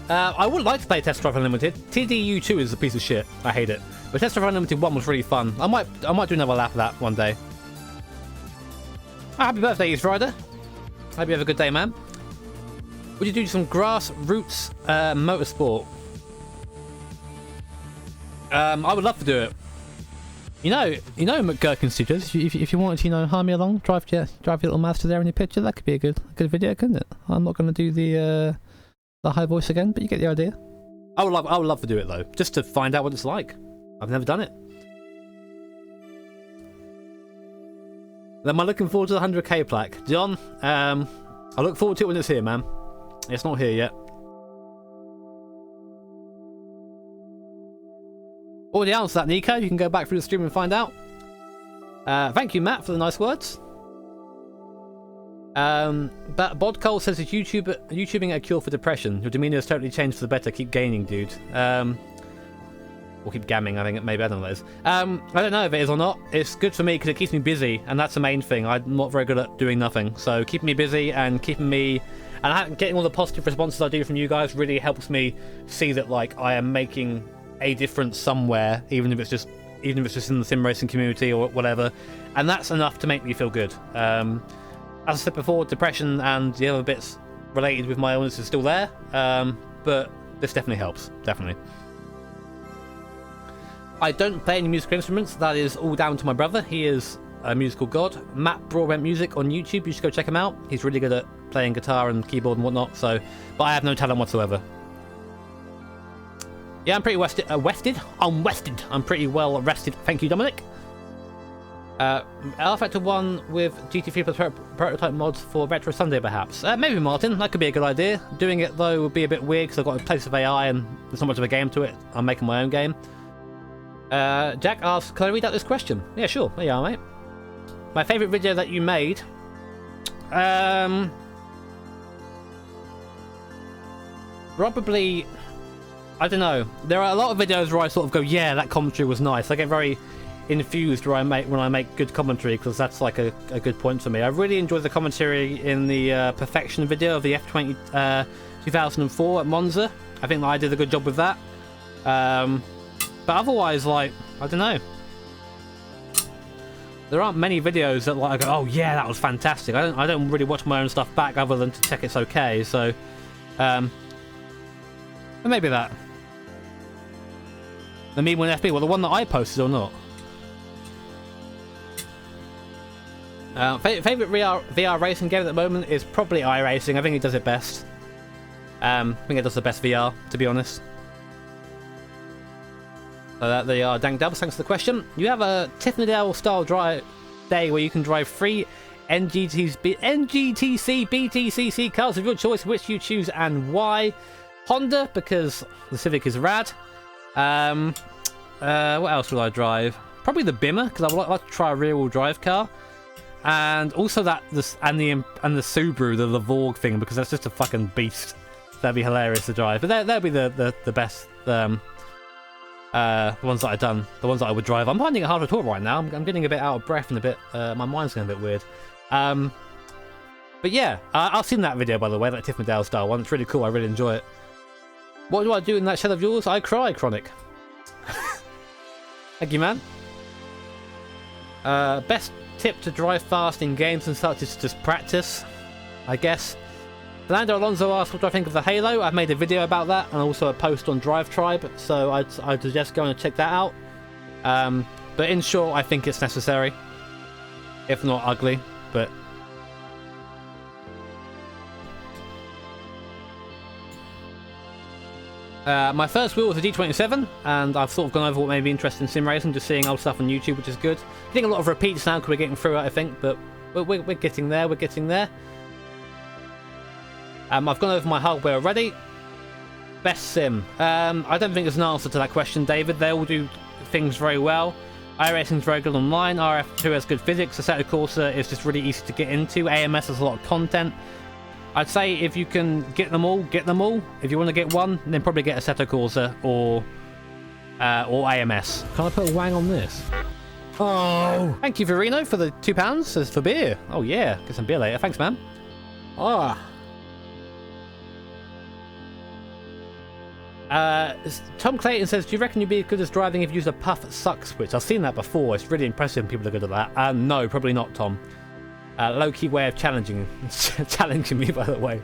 I would like to play Test Drive Unlimited. TDU2 is a piece of shit. I hate it. But Test Drive Unlimited 1 was really fun. I might do another lap of that one day. Happy birthday, East Rider. Hope you have a good day, man. Would you do some grassroots motorsport? I would love to do it. You know, McGurkin Studios. If you wanted to, hire me along, drive your little master there in your picture. That could be a good video, couldn't it? I'm not going to do the high voice again, but you get the idea. I would love to do it though, just to find out what it's like. I've never done it. Am I looking forward to the 100k plaque, John? I look forward to it when it's here, man. It's not here yet. Already answered that, Nico. You can go back through the stream and find out. Thank you, Matt, for the nice words. But Bodcole says, is YouTubing a cure for depression? Your demeanour has totally changed for the better. Keep gaining, dude. Or keep gamming, I think. Maybe, I don't know what it is. I don't know if it is or not. It's good for me because it keeps me busy, and that's the main thing. I'm not very good at doing nothing. So keeping me busy and keeping me... And getting all the positive responses I do from you guys really helps me see that, like, I am making a difference somewhere, even if it's just in the sim racing community or whatever, and that's enough to make me feel good. As I said before, depression and the other bits related with my illness is still there, but this definitely helps, definitely. I don't play any musical instruments. That is all down to my brother. He is a musical god. Matt Broadbent Music on YouTube. You should go check him out. He's really good at playing guitar and keyboard and whatnot. So, but I have no talent whatsoever. Yeah, I'm pretty I'm pretty well rested. Thank you, Dominic. Factor 1 with GT3 plus prototype mods for Retro Sunday, perhaps. Maybe, Martin. That could be a good idea. Doing it, though, would be a bit weird because I've got a place of AI and there's not much of a game to it. I'm making my own game. Jack asks, can I read out this question? Yeah, sure. There you are, mate. My favourite video that you made... probably... I don't know. There are a lot of videos where I sort of go, yeah, that commentary was nice. I get very infused when I make good commentary because that's like a good point for me. I really enjoyed the commentary in the Perfection video of the F20 2004 at Monza. I think that I did a good job with that. But otherwise, like, I don't know. There aren't many videos that like I go, oh yeah, that was fantastic. I don't really watch my own stuff back other than to check it's okay. So, maybe that. The meme with FB, well, the one that I posted or not. Favorite VR racing game at the moment is probably iRacing. I think it does it best. I think it does the best VR, to be honest. So there you are, Dank Dubs. Thanks for the question. You have a Tiffany-Dale style drive day where you can drive 3 NGTC BTCC cars of your choice. Which you choose and why? Honda, because the Civic is rad. What else will I drive? Probably the Bimmer, because I would like to try a rear-wheel drive car. And also and the Subaru, the Lavorg thing, because that's just a fucking beast. That'd be hilarious to drive. But that'd be the best ones that I've done, the ones that I would drive. I'm finding it hard to talk right now. I'm getting a bit out of breath and a bit. My mind's going a bit weird. But yeah, I've seen that video by the way, that Tiff Dale style one. It's really cool. I really enjoy it. What do I do in that shed of yours? I cry, Chronic. Thank you, man. Best tip to drive fast in games and such is just practice, I guess. Fernando Alonso asked what do I think of the Halo. I've made a video about that and also a post on Drive Tribe, so I'd suggest going to check that out. But in short, I think it's necessary. If not ugly, but... my first wheel was a G27, and I've sort of gone over what may be interesting in sim racing, just seeing old stuff on YouTube, which is good. Getting a lot of repeats now because we're getting through it, I think, but we're getting there, we're getting there. I've gone over my hardware already. Best sim. I don't think there's an answer to that question, David. They all do things very well. iRacing's very good online, RF2 has good physics, Assetto Corsa is just really easy to get into, AMS has a lot of content. I'd say if you can get them all, get them all. If you want to get one, then probably get Assetto Corsa or AMS. Can I put a wang on this? Oh! Thank you, Verino, for the £2. Says for beer. Oh yeah, get some beer later. Thanks, man. Ah! Tom Clayton says, do you reckon you'd be as good as driving if you used a puff suck switch? I've seen that before. It's really impressive when people are good at that. No, probably not, Tom. Low-key way of challenging me, by the way.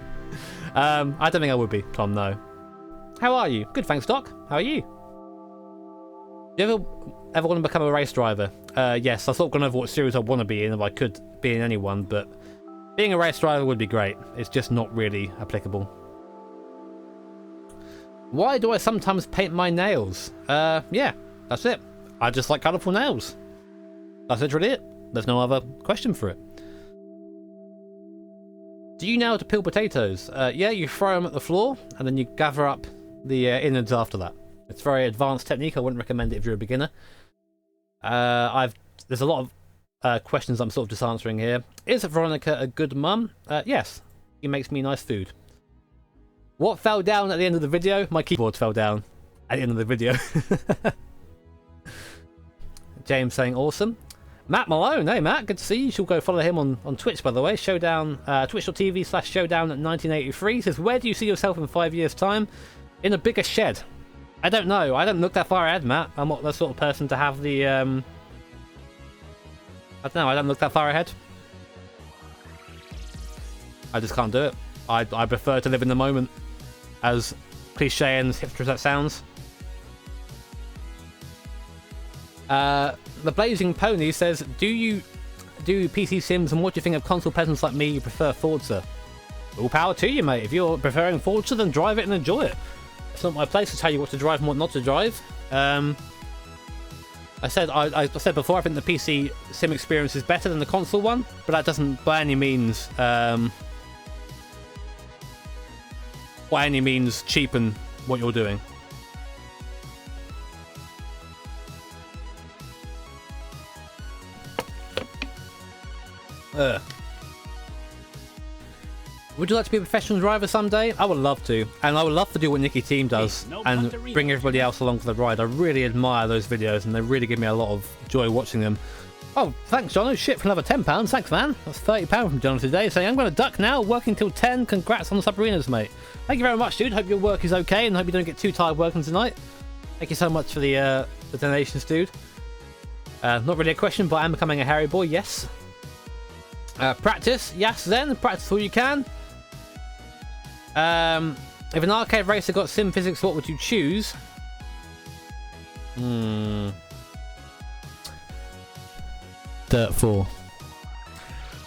I don't think I would be, Tom, no. How are you? Good, thanks, Doc. How are you? Do you ever want to become a race driver? Yes, I sort of gone over what series I want to be in if I could be in anyone, but being a race driver would be great. It's just not really applicable. Why do I sometimes paint my nails? Yeah, that's it. I just like colourful nails. That's literally it. There's no other question for it. Do you know how to peel potatoes? Yeah, you throw them at the floor, and then you gather up the innards after that. It's a very advanced technique. I wouldn't recommend it if you're a beginner. There's a lot of questions I'm sort of just answering here. Is Veronica a good mum? Yes. She makes me nice food. What fell down at the end of the video? My keyboard fell down at the end of the video. James saying awesome. Matt Malone, hey Matt, good to see you. You should go follow him on Twitch, by the way. Showdown, twitch.tv/showdown at 1983. Says, where do you see yourself in 5 years' time? In a bigger shed. I don't know. I don't look that far ahead, Matt. I'm not the sort of person to have the, I don't know. I don't look that far ahead. I just can't do it. I prefer to live in the moment. As cliche and as hipster as that sounds. The Blazing Pony says, do you do PC sims and what do you think of console peasants like me who prefer Forza? All power to you, mate. If you're preferring Forza, then drive it and enjoy it. It's not my place to tell you what to drive and what not to drive. I said before, I think the PC sim experience is better than the console one, but that doesn't by any means cheapen what you're doing. Would you like to be a professional driver someday? I would love to, and I would love to do what Nicky Team does and bring everybody else along for the ride. I really admire those videos, and they really give me a lot of joy watching them. Oh, thanks, John. Oh, shit, for another £10. Thanks, man. That's £30 from John today, saying, I'm going to duck now, working till 10. Congrats on the sub-arenas, mate. Thank you very much, dude. Hope your work is okay, and hope you don't get too tired working tonight. Thank you so much for the donations, dude. Not really a question, but I am becoming a hairy boy, yes. Practice, yes, then. Practice all you can. If an arcade racer got sim physics, what would you choose? Dirt 4.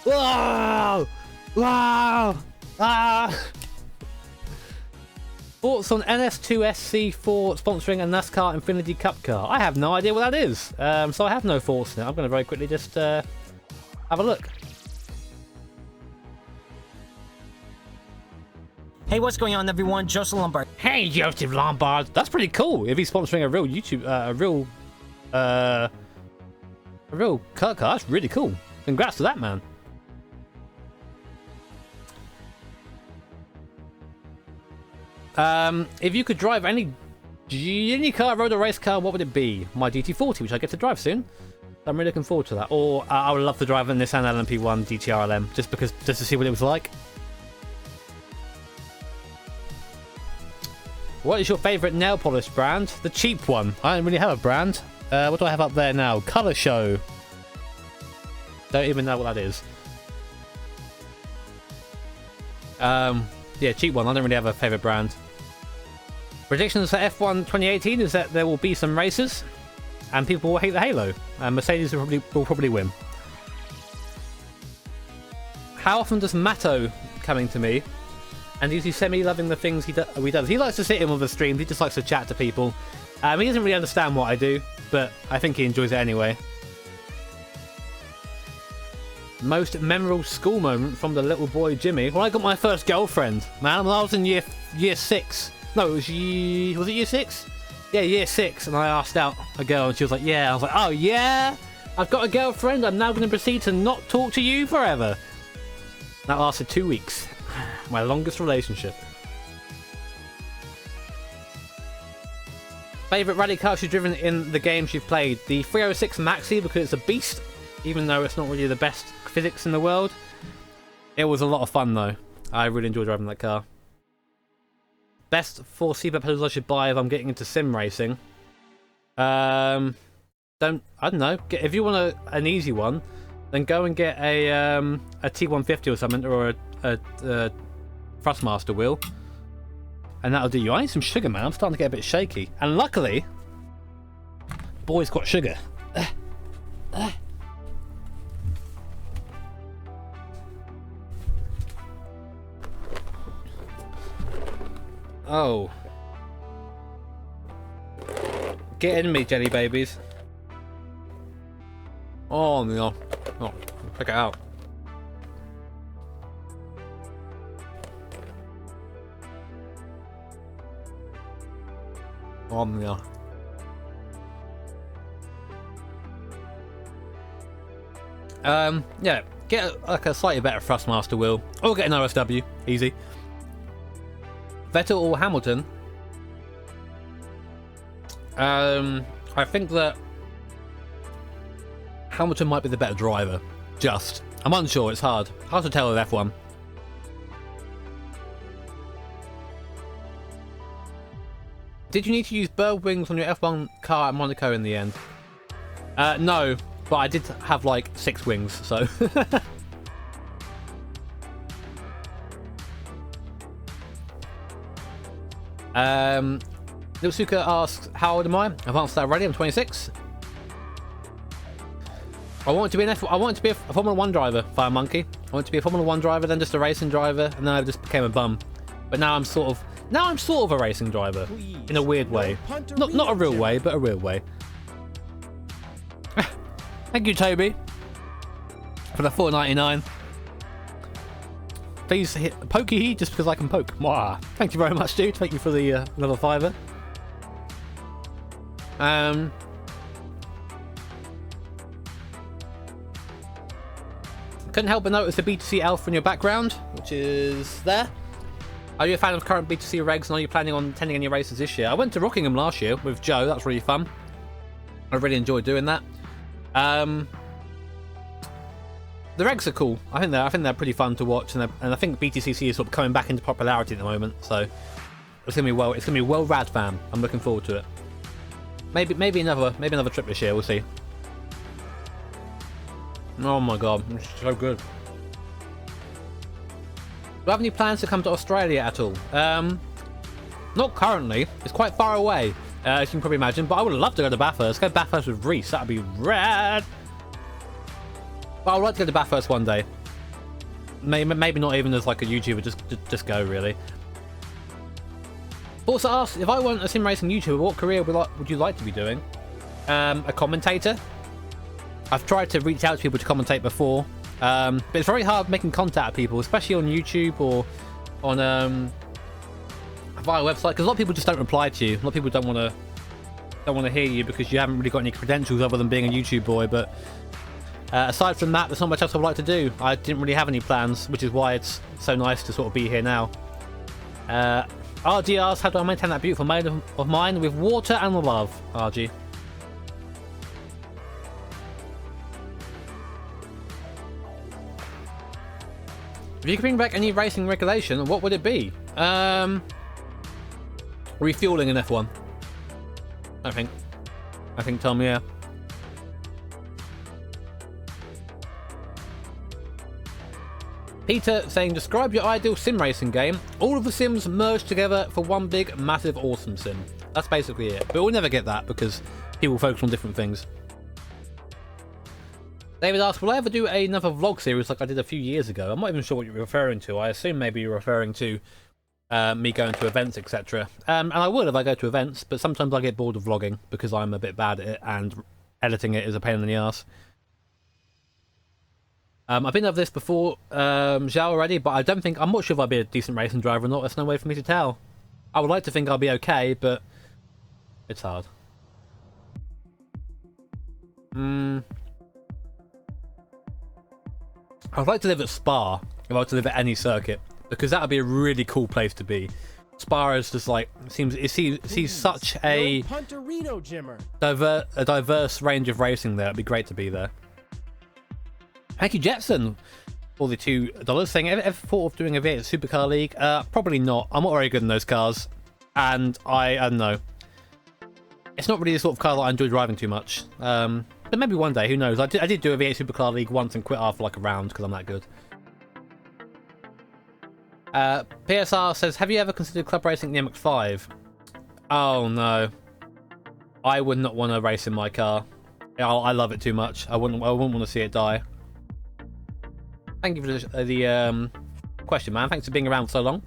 Wow! Wow! Ah! Thoughts on NS2SC4 sponsoring a NASCAR Infinity Cup car? I have no idea what that is, so I have no thoughts on it. I'm going to very quickly just have a look. Hey, what's going on, everyone? Joseph Lombard. Hey, Joseph Lombard. That's pretty cool. If he's sponsoring a real YouTube, a real car, that's really cool. Congrats to that man. If you could drive any car, road or race car, what would it be? My GT40, which I get to drive soon. I'm really looking forward to that. Or I would love to drive a Nissan LMP1 GT-RLM just to see what it was like. What is your favourite nail polish brand? The cheap one. I don't really have a brand. What do I have up there now? Colour Show. Don't even know what that is. Yeah, cheap one. I don't really have a favourite brand. Predictions for F1 2018 is that there will be some races. and people will hate the Halo, and Mercedes will probably win. How often does Matto coming to me? And is he semi-loving the things he does? He likes to sit in on the streams, he just likes to chat to people. He doesn't really understand what I do, but I think he enjoys it anyway. Most memorable school moment from the little boy Jimmy? When I got my first girlfriend, man, when I was in year 6. No, was it year 6? Yeah, year 6, and I asked out a girl, and she was like, yeah. I was like, oh yeah? I've got a girlfriend, I'm now going to proceed to not talk to you forever. That lasted 2 weeks. My longest relationship. Favourite rally car you've driven in the games you've played? The 306 Maxi, because it's a beast, even though it's not really the best physics in the world. It was a lot of fun though. I really enjoyed driving that car. Best 4 seatbelt pedals I should buy if I'm getting into sim racing. I don't know. If you want an easy one, then go and get a T150 or something, or a Thrustmaster wheel, and that'll do you. I need some sugar, man. I'm starting to get a bit shaky, and luckily, boy's got sugar. Oh, get in me, jelly babies. Oh no, oh, check it out. Oh no. Yeah, get like a slightly better Thrustmaster wheel, or get an OSW, easy. Vettel or Hamilton? I think that Hamilton might be the better driver. I'm unsure, it's hard to tell with F1. Did you need to use bird wings on your F1 car at Monaco in the end? No, but I did have like 6 wings, so. Litsuka asks, how old am I? I've answered that already, I'm 26. I want to be a Formula 1 driver, Fire Monkey. I want to be a Formula 1 driver, then just a racing driver, and then I just became a bum. But now I'm sort of a racing driver. In a weird way. Not a real way, but a real way. Thank you, Toby, for the $4.99. Please hit pokey just because I can poke. Mwah. Thank you very much, dude. Thank you for the another $5. Couldn't help but notice the B2C Alpha in your background, which is there. Are you a fan of current B2C regs, and are you planning on attending any races this year? I went to Rockingham last year with Joe. That was really fun. I really enjoyed doing that. The regs are cool. I think they're pretty fun to watch, and I think BTCC is sort of coming back into popularity at the moment. So it's gonna be well rad, fam. I'm looking forward to it. Maybe another trip this year. We'll see. Oh my god, it's so good. Do you have any plans to come to Australia at all? Not currently. It's quite far away, as you can probably imagine. But I would love to go to Bathurst. Go to Bathurst with Reese. That'd be rad. But I would like to go to Bathurst one day. Maybe not even as like a YouTuber. Just go really. Also asked, if I weren't a sim racing YouTuber, what career would you like to be doing? A commentator. I've tried to reach out to people to commentate before, but it's very hard making contact with people, especially on YouTube or on via website, because a lot of people just don't reply to you. A lot of people don't want to hear you because you haven't really got any credentials other than being a YouTube boy. But aside from that, there's not much else I'd like to do. I didn't really have any plans, which is why it's so nice to sort of be here now. RG asks, how do I maintain that beautiful mind of mine? With water and love, RG. If you could bring back any racing regulation, what would it be? Refueling in F1. I think, Tom, yeah. Peter saying, describe your ideal sim racing game. All of the sims merged together for one big, massive, awesome sim. That's basically it. But we'll never get that because people focus on different things. David asked, will I ever do another vlog series like I did a few years ago? I'm not even sure what you're referring to. I assume maybe you're referring to me going to events, etc. And I will if I go to events, but sometimes I get bored of vlogging because I'm a bit bad at it and editing it is a pain in the ass. I've been over this before, Zhao already, but I'm not sure if I'll be a decent racing driver or not. There's no way for me to tell. I would like to think I'll be okay, but it's hard. I'd like to live at Spa if I were to live at any circuit, because that would be a really cool place to be. Spa is just like sees such a punterino Jimmer. diverse range of racing there. It'd be great to be there. Thank you, Jetson, for the $2 thing. Ever thought of doing a V8 Supercar League? Probably not. I'm not very good in those cars, and I don't know. It's not really the sort of car that I enjoy driving too much. But maybe one day, who knows? I did do a V8 Supercar League once and quit after like a round because I'm that good. PSR says, have you ever considered club racing the MX-5? Oh no. I would not want to race in my car. I love it too much. I wouldn't want to see it die. Thank you for the question, man. Thanks for being around for so long.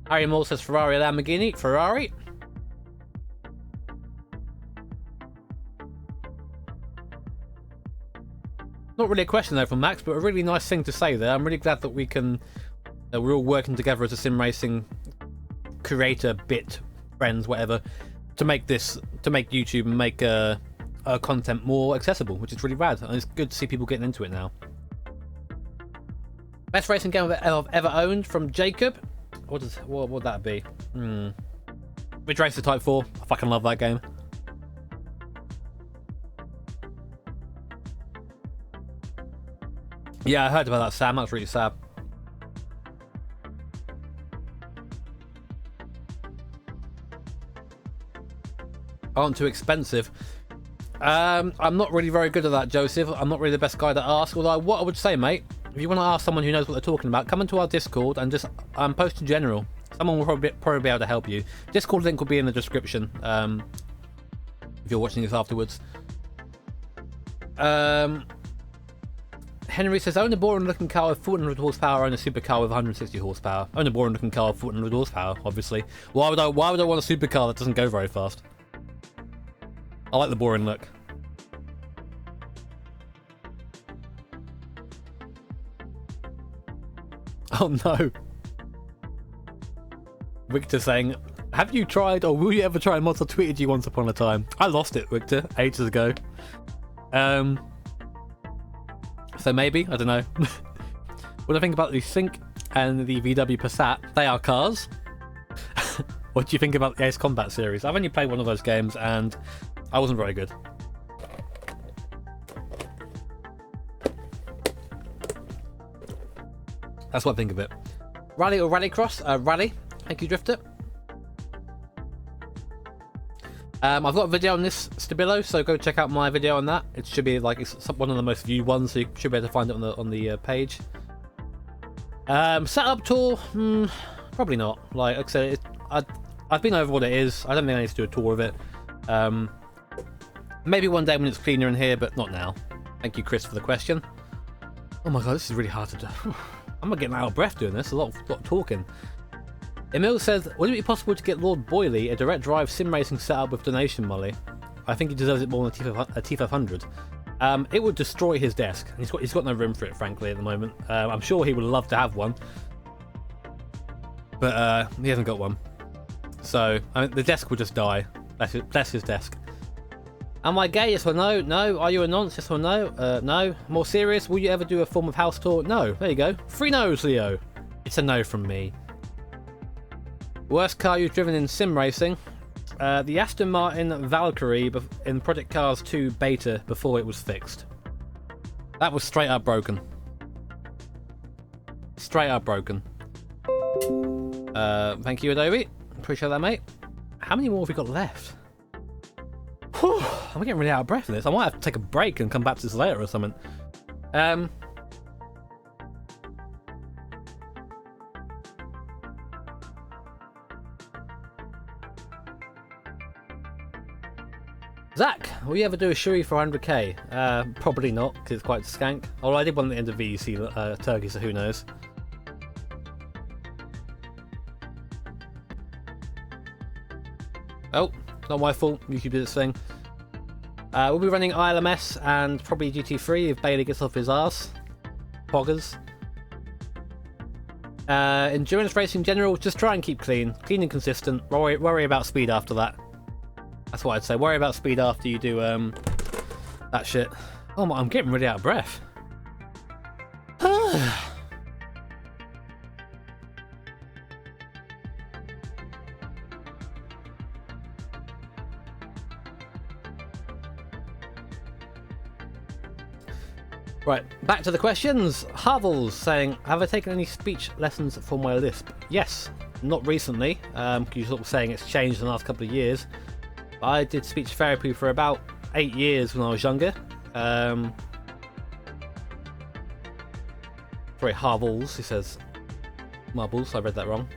Harry Moore says Ferrari, Lamborghini. Ferrari. Not really a question though from Max, but a really nice thing to say there. I'm really glad that we can, we're all working together as a sim racing creator, bit friends, whatever, to make YouTube and make content more accessible, which is really rad. And it's good to see people getting into it now. Best racing game I've ever owned from Jacob. What would that be? Ridge Racer Type 4. I fucking love that game. Yeah, I heard about that, Sam. That's really sad. Aren't too expensive. I'm not really very good at that, Joseph. I'm not really the best guy to ask. Although, what I would say, mate, if you want to ask someone who knows what they're talking about, come into our Discord and just post in general. Someone will probably be able to help you. Discord link will be in the description if you're watching this afterwards. Henry says, own a boring-looking car with 400 horsepower, own a supercar with 160 horsepower. Own a boring-looking car with 400 horsepower, obviously. Why would I want a supercar that doesn't go very fast? I like the boring look. Oh no. Victor saying, have you tried or will you ever try mods? I tweeted you once upon a time. I lost it, Victor, ages ago. So maybe, I don't know. What do I think about the Sync and the VW Passat? They are cars. What do you think about the Ace Combat series? I've only played one of those games and I wasn't very good. That's what I think of it. Rally or Rallycross? Rally. Thank you, Drifter. I've got a video on this Stabilo, so go check out my video on that. It should be like, it's one of the most viewed ones, so you should be able to find it on the page. Setup tour? Probably not. Like I said, I've been over what it is. I don't think I need to do a tour of it. Maybe one day when it's cleaner in here, but not now. Thank you, Chris, for the question. Oh my god, this is really hard to do. I'm not getting out of breath doing this. A lot of talking. Emil says, would it be possible to get Lord Boyley a direct drive sim racing setup with donation money? I think he deserves it more than a T500. It would destroy his desk. He's got no room for it, frankly, at the moment. I'm sure he would love to have one, but he hasn't got one. So the desk will just die. Bless his desk. Am I gay? Yes or no? No. Are you a nonce? Yes or no? No. More serious, will you ever do a form of house tour? No. There you go. 3 no's, Leo. It's a no from me. Worst car you've driven in sim racing? The Aston Martin Valkyrie in Project Cars 2 beta before it was fixed. That was straight up broken. Straight up broken. Thank you, Adobe. Appreciate that, mate. How many more have we got left? Whew, I'm getting really out of breath in this. I might have to take a break and come back to this later or something. Zach, will you ever do a Shuri for 100k? Probably not, because it's quite skank. Although I did one at the end of VEC Turkey, so who knows. Oh, not my fault. YouTube did its thing. We'll be running ILMS and probably GT3 if Bailey gets off his arse. Poggers. Endurance racing in general, just try and keep clean and consistent. Worry about speed after that. That's what I'd say. Worry about speed after you do that shit. Oh my, I'm getting really out of breath. Right, back to the questions. Harvels saying, have I taken any speech lessons for my lisp? Yes, not recently. You're sort of saying it's changed in the last couple of years. I did speech therapy for about 8 years when I was younger. Sorry, Harvels, he says. Marbles, I read that wrong.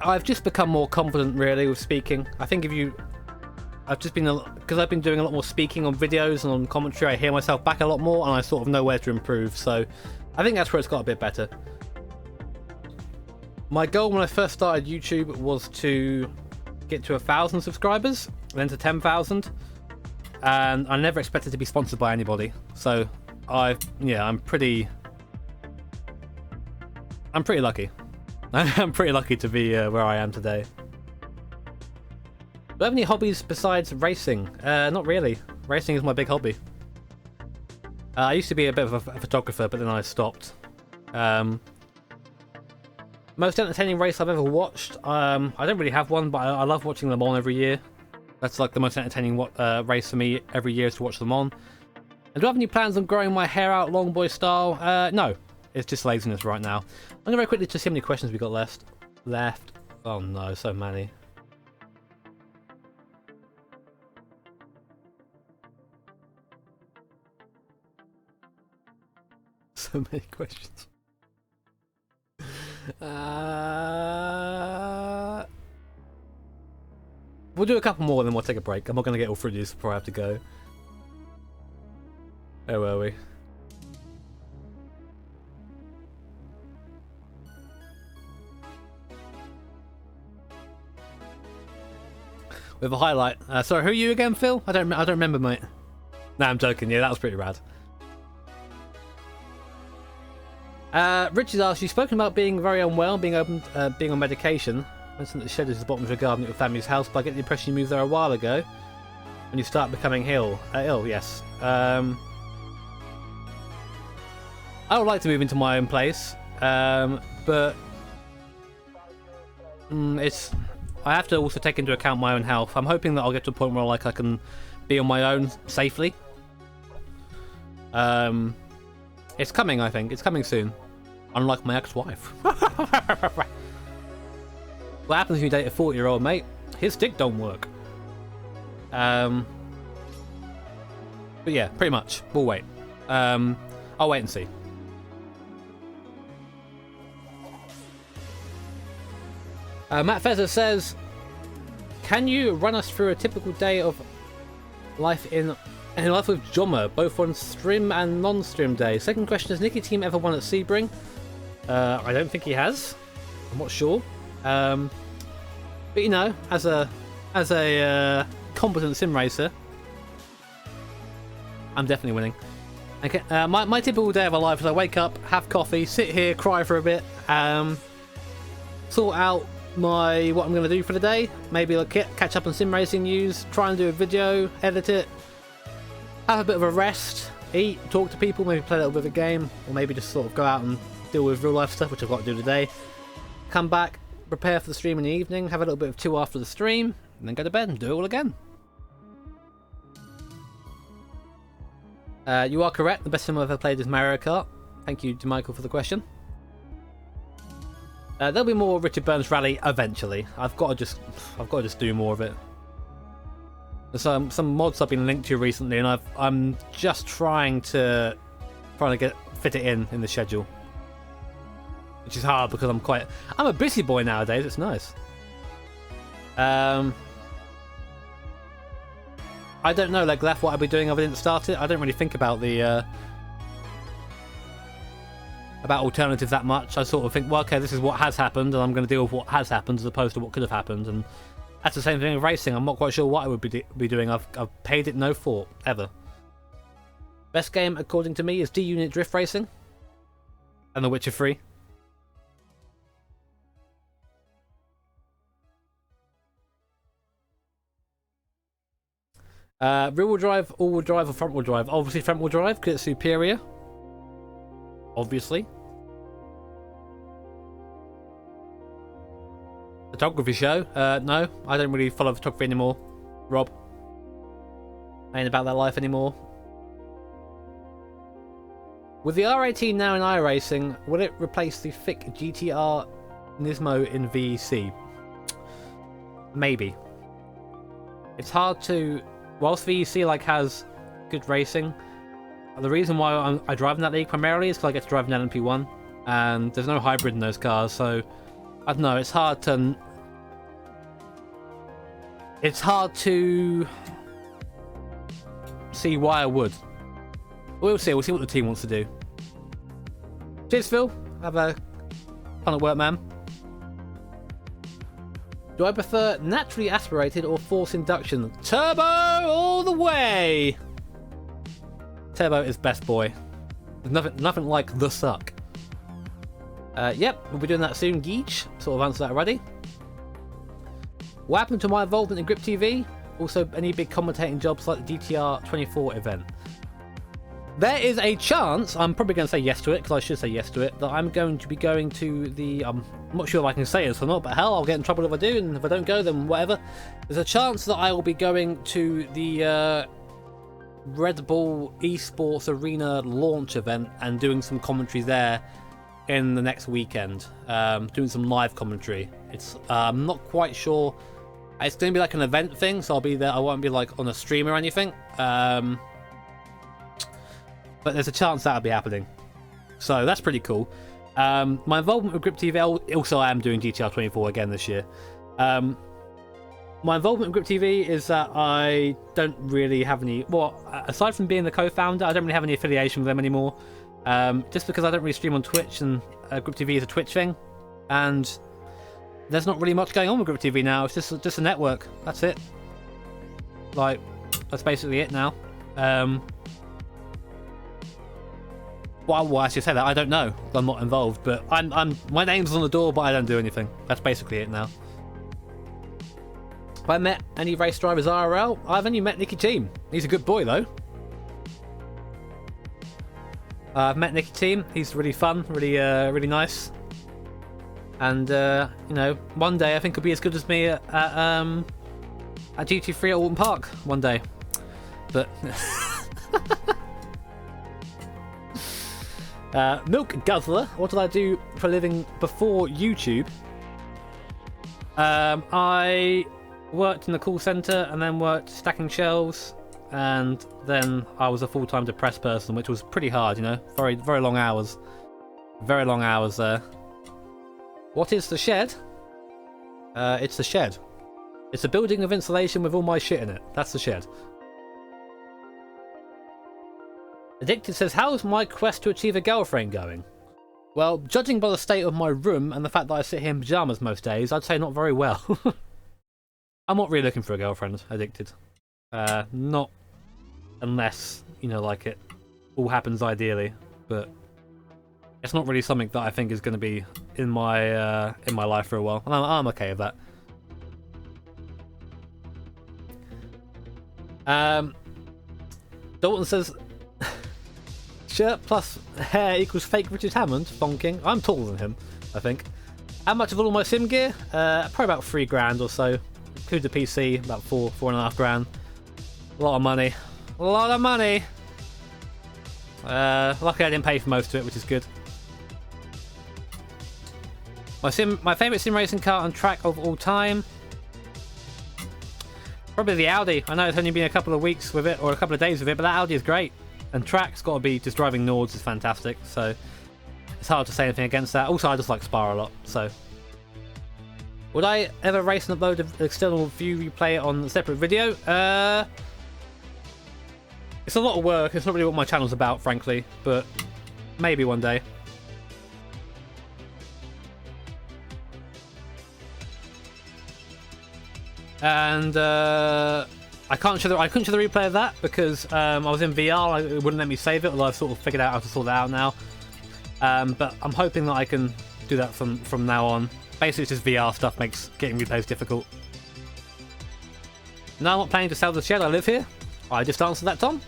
I've just become more confident, really, with speaking. I think I've just been, because I've been doing a lot more speaking on videos and on commentary, I hear myself back a lot more, and I sort of know where to improve, so I think that's where it's got a bit better. My goal when I first started YouTube was to get to 1,000 subscribers, then to 10,000, and I never expected to be sponsored by anybody, so I'm pretty lucky. I'm pretty lucky to be where I am today. Do I have any hobbies besides racing? Not really. Racing is my big hobby. I used to be a bit of a photographer, but then I stopped. Most entertaining race I've ever watched? I don't really have one, but I love watching Le Mans every year. That's like the most entertaining race for me every year is to watch Le Mans. And do I have any plans on growing my hair out long boy style? No. It's just laziness right now. I'm going to very quickly just see how many questions we got left. Oh no, so many. So many questions. We'll do a couple more and then we'll take a break. I'm not going to get all through these before I have to go. Where were we? With a highlight. Sorry, who are you again, Phil? I don't remember, mate. No, I'm joking. Yeah, that was pretty rad. Richard asks, you've spoken about being very unwell, being on medication. Mentioned that the shed is the bottom of your garden at your family's house, but I get the impression you moved there a while ago. When you start becoming ill, yes. I would like to move into my own place, but I have to also take into account my own health. I'm hoping that I'll get to a point where I can be on my own safely. It's coming, I think. It's coming soon. Unlike my ex-wife. What happens if you date a 40-year-old, mate? His dick don't work. But yeah, pretty much. We'll wait. I'll wait and see. Matt Fezzer says, can you run us through a typical day of life in life with Jommer, both on stream and non-stream day? Second question, has Nicky Team ever won at Sebring? I don't think he has. I'm not sure. But you know, as a competent sim racer, I'm definitely winning. Okay, my typical day of my life is I wake up, have coffee, sit here, cry for a bit, sort out what I'm going to do for the day. Maybe I'll catch up on sim racing news, try and do a video, edit it, have a bit of a rest, eat, talk to people, maybe play a little bit of a game, or maybe just sort of go out and deal with real life stuff, which I've got to do today. Come back, prepare for the stream in the evening, have a little bit of two after the stream, and then go to bed and do it all again. You are correct, the best sim I've ever played is Mario Kart. Thank you to Michael for the question. There'll be more Richard Burns Rally eventually. I've got to just do more of it. There's some mods I've been linked to recently, and I'm just trying to fit it in the schedule. which is hard because I'm a busy boy nowadays. It's nice. I don't know, like, left what I'd be doing if I didn't start it. I don't really think about the about alternatives that much. I sort of think, well, okay, this is what has happened, and I'm going to deal with what has happened as opposed to what could have happened. And that's the same thing with racing. I'm not quite sure what I would be doing. I've paid it no thought ever. Best game according to me is D-Unit Drift Racing and The Witcher 3. Rear-wheel drive, all-wheel drive, or front-wheel drive? Obviously front-wheel drive because it's superior. Obviously. Photography show? No, I don't really follow photography anymore. Rob. I ain't about that life anymore. With the R18 now in iRacing, will it replace the thick GTR Nismo in VEC? Maybe. It's hard to... Whilst VEC like has good racing, the reason why I drive in that league primarily is because I get to drive an LMP1, and there's no hybrid in those cars, so I don't know. It's hard to see why I would. We'll see. We'll see what the team wants to do. Cheers, Phil. Have a fun at work, man. Do I prefer naturally aspirated or forced induction? Turbo all the way! Turbo is best boy. There's nothing like the suck. Yep, we'll be doing that soon, Geach. Sort of answered that already. What happened to my involvement in Grip TV? Also, any big commentating jobs like the DTR 24 event? There is a chance, I'm probably going to say yes to it, because I should say yes to it, that I'm going to be going to the, I'm not sure if I can say this or not, but hell, I'll get in trouble if I do, and if I don't go, then whatever. There's a chance that I will be going to the Red Bull Esports Arena launch event and doing some commentary there in the next weekend. Doing some live commentary. I'm not quite sure. It's going to be like an event thing, so I'll be there. I won't be like on a stream or anything. But there's a chance that'll be happening. So that's pretty cool. My involvement with Grip TV, also I am doing GTR 24 again this year. My involvement with Grip TV is that I don't really have any... Well, aside from being the co-founder, I don't really have any affiliation with them anymore. Just because I don't really stream on Twitch, and Grip TV is a Twitch thing. And there's not really much going on with Grip TV now. It's just a network. That's it. Like, that's basically it now. Well, as you say that, I don't know. I'm not involved, but my name's on the door, but I don't do anything. That's basically it now. Have I met any race drivers IRL? I've only met Nicky Team. He's a good boy, though. I've met Nicky Team. He's really fun, really nice. And you know, one day I think he'll be as good as me at GT3 at Alton Park. One day, but. Milk Guzzler, what did I do for a living before YouTube? I worked in the call centre and then worked stacking shelves, and then I was a full-time depressed person, which was pretty hard, you know, very long hours. Very long hours there. What is the shed? It's the shed. It's a building of insulation with all my shit in it. That's the shed. Addicted says, how's my quest to achieve a girlfriend going? Well, judging by the state of my room and the fact that I sit here in pyjamas most days, I'd say not very well. I'm not really looking for a girlfriend, Addicted. Not unless, you know, like it all happens ideally, but it's not really something that I think is going to be in my life for a while. And I'm okay with that. Dalton says, shirt plus hair equals fake Richard Hammond. Bonking. I'm taller than him, I think. How much of all my sim gear? Probably about $3,000 or so. Include the PC, about $4.5 grand. A lot of money. A lot of money. Luckily I didn't pay for most of it, which is good. My favourite sim racing car on track of all time. Probably the Audi. I know it's only been a couple of weeks with it, or a couple of days with it, but that Audi is great. And track's got to be, just driving Nords is fantastic, so it's hard to say anything against that. Also, I just like Spa a lot, so. Would I ever race and upload an external view replay on a separate video? It's a lot of work. It's not really what my channel's about, frankly, but maybe one day. And I couldn't show the replay of that because I was in VR. It wouldn't let me save it, although I've sort of figured out how to sort that out now. But I'm hoping that I can do that from now on. Basically, it's just VR stuff makes getting replays difficult. No, I'm not planning to sell the shed. I live here. I just answered that, Tom.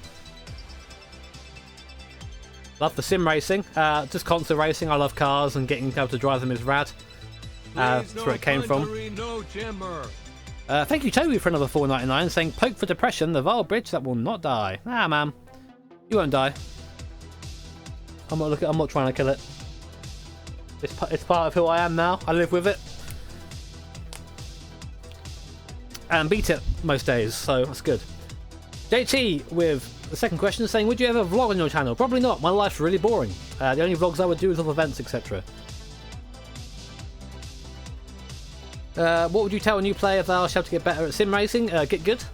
Love the sim racing. Just console racing. I love cars, and getting able to drive them is rad. That's where it came from. Thank you, Toby, for another $4.99, saying, "Poke for depression, the vile bridge that will not die." Ah, man, you won't die. I'm not trying to kill it. It's part of who I am now. I live with it and beat it most days, so that's good. JT with the second question saying, "Would you ever vlog on your channel?" Probably not. My life's really boring. The only vlogs I would do is of events, etc. What would you tell a new player if they asked you how to get better at sim racing? Get good.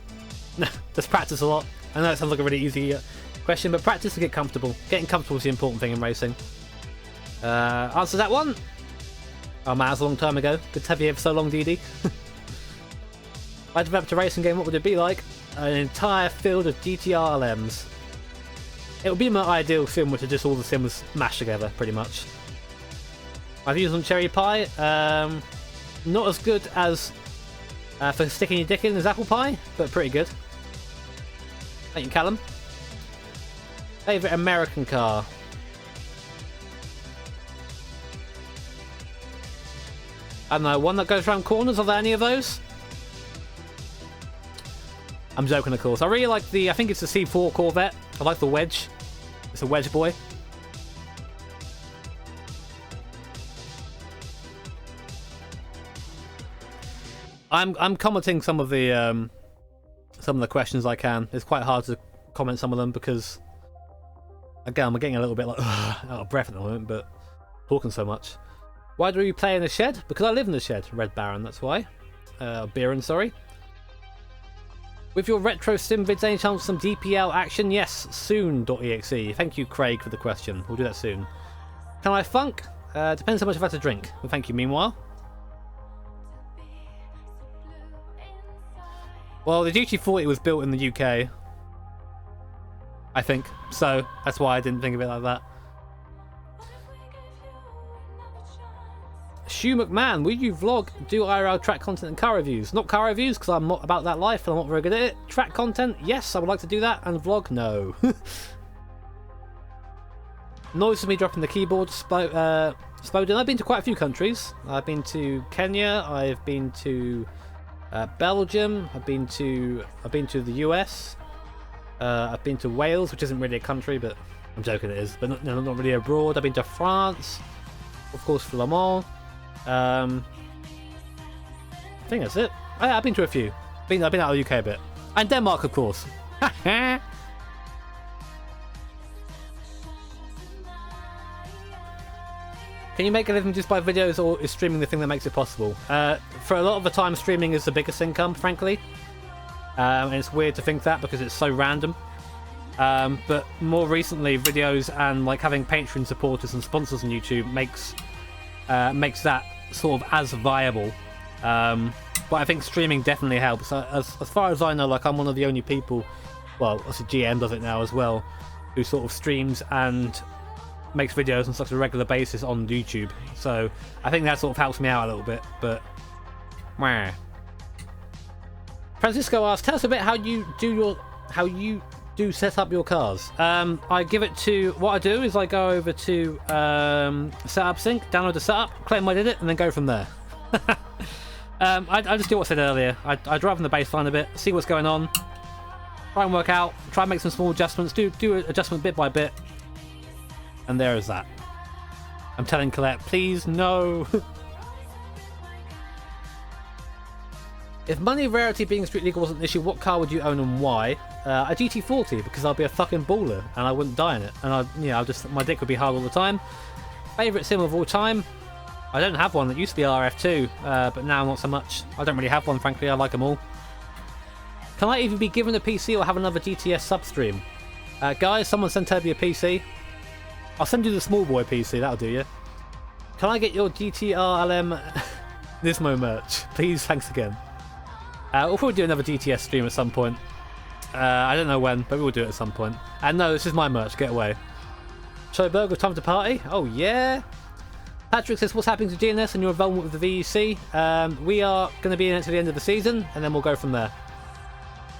No, just practice a lot. I know it sounds like a really easy question, but practice to get comfortable. Getting comfortable is the important thing in racing. Answer that one. Oh man, that's a long time ago. Good to have you here for so long, DD. If I developed a racing game, what would it be like? An entire field of GTR LMs. It would be my ideal sim, which are just all the sims mashed together, pretty much. My views on Cherry Pie. Not as good as for sticking your dick in as apple pie, but pretty good. Thank you, Callum. Favourite American car? I don't know, one that goes around corners, are there any of those? I'm joking, of course. I really like I think it's the C4 Corvette. I like the Wedge. It's a Wedge boy. I'm commenting some of the questions I can. It's quite hard to comment some of them because, again, I'm getting a little bit like out of breath at the moment, but talking so much. Why do you play in a shed? Because I live in the shed, Red Baron, that's why. Baron, sorry. With your retro sim vids, any chance some DPL action? Yes, soon.exe. Thank you, Craig, for the question. We'll do that soon. Can I funk? Depends how much I've had to drink. Well, thank you, meanwhile. Well, the GT40 was built in the UK, I think, so that's why I didn't think of it like that. Shu McMahon, will you vlog, do IRL track content and car reviews? Not car reviews, because I'm not about that life and I'm not very good at it. Track content, yes, I would like to do that, and vlog, no. Noise of me dropping the keyboard, Spoden. I've been to quite a few countries. I've been to Kenya, I've been to Belgium, I've been to the US, I've been to Wales, which isn't really a country, but I'm joking, it is, but not really abroad. I've been to France, of course, for Le Mans. I think that's it. I've been to a few. I've been out of the UK a bit, and Denmark, of course. Can you make a living just by videos, or is streaming the thing that makes it possible? For a lot of the time, streaming is the biggest income, frankly. And it's weird to think that because it's so random. But more recently, videos and like having Patreon supporters and sponsors on YouTube makes that sort of as viable. But I think streaming definitely helps. As far as I know, like I'm one of the only people, well, obviously GM does it now as well, who sort of streams and makes videos on such a regular basis on YouTube, so I think that sort of helps me out a little bit. But Francisco asks, tell us a bit how you do set up your cars. I give it to, what I do is I go over to setup sync, download the setup, claim I did it, and then go from there. I just do what I said earlier. I drive on the baseline a bit, see what's going on, try and work out, try and make some small adjustments, do adjustment bit by bit. And there is that. I'm telling Colette, please, no. If money rarity being street legal wasn't an issue, what car would you own and why? A GT40, because I'll be a fucking baller and I wouldn't die in it. And my dick would be hard all the time. Favourite sim of all time? I don't have one. It used to be RF2, but now not so much. I don't really have one, frankly. I like them all. Can I either be given a PC or have another GTS substream? Guys, someone sent over your PC. I'll send you the small boy PC. That'll do you. Can I get your GTRLM Nismo merch? Please, thanks again. We'll probably do another GTS stream at some point. I don't know when, but we'll do it at some point. And no, this is my merch. Get away. So, Burger, time to party? Oh, yeah. Patrick says, what's happening to DNS and your involvement with the VEC? We are going to be in it to the end of the season, and then we'll go from there.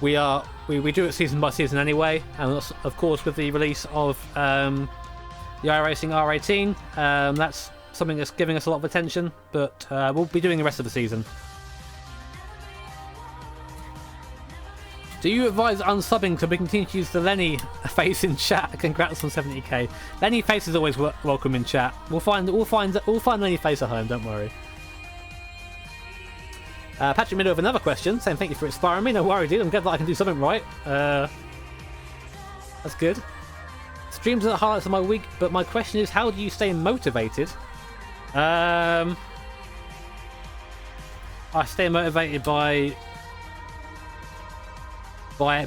We do it season by season anyway, and of course with the release of the iRacing R18, that's something that's giving us a lot of attention, but we'll be doing the rest of the season. Do you advise unsubbing so we continue to use the Lenny face in chat? Congrats on 70k. Lenny face is always welcome in chat. We'll find Lenny face at home. Don't worry. Patrick Middle with another question, saying thank you for inspiring me. No worry, dude. I'm glad that I can do something right. That's good. Streams are the highlights of my week, but my question is, how do you stay motivated? I stay motivated by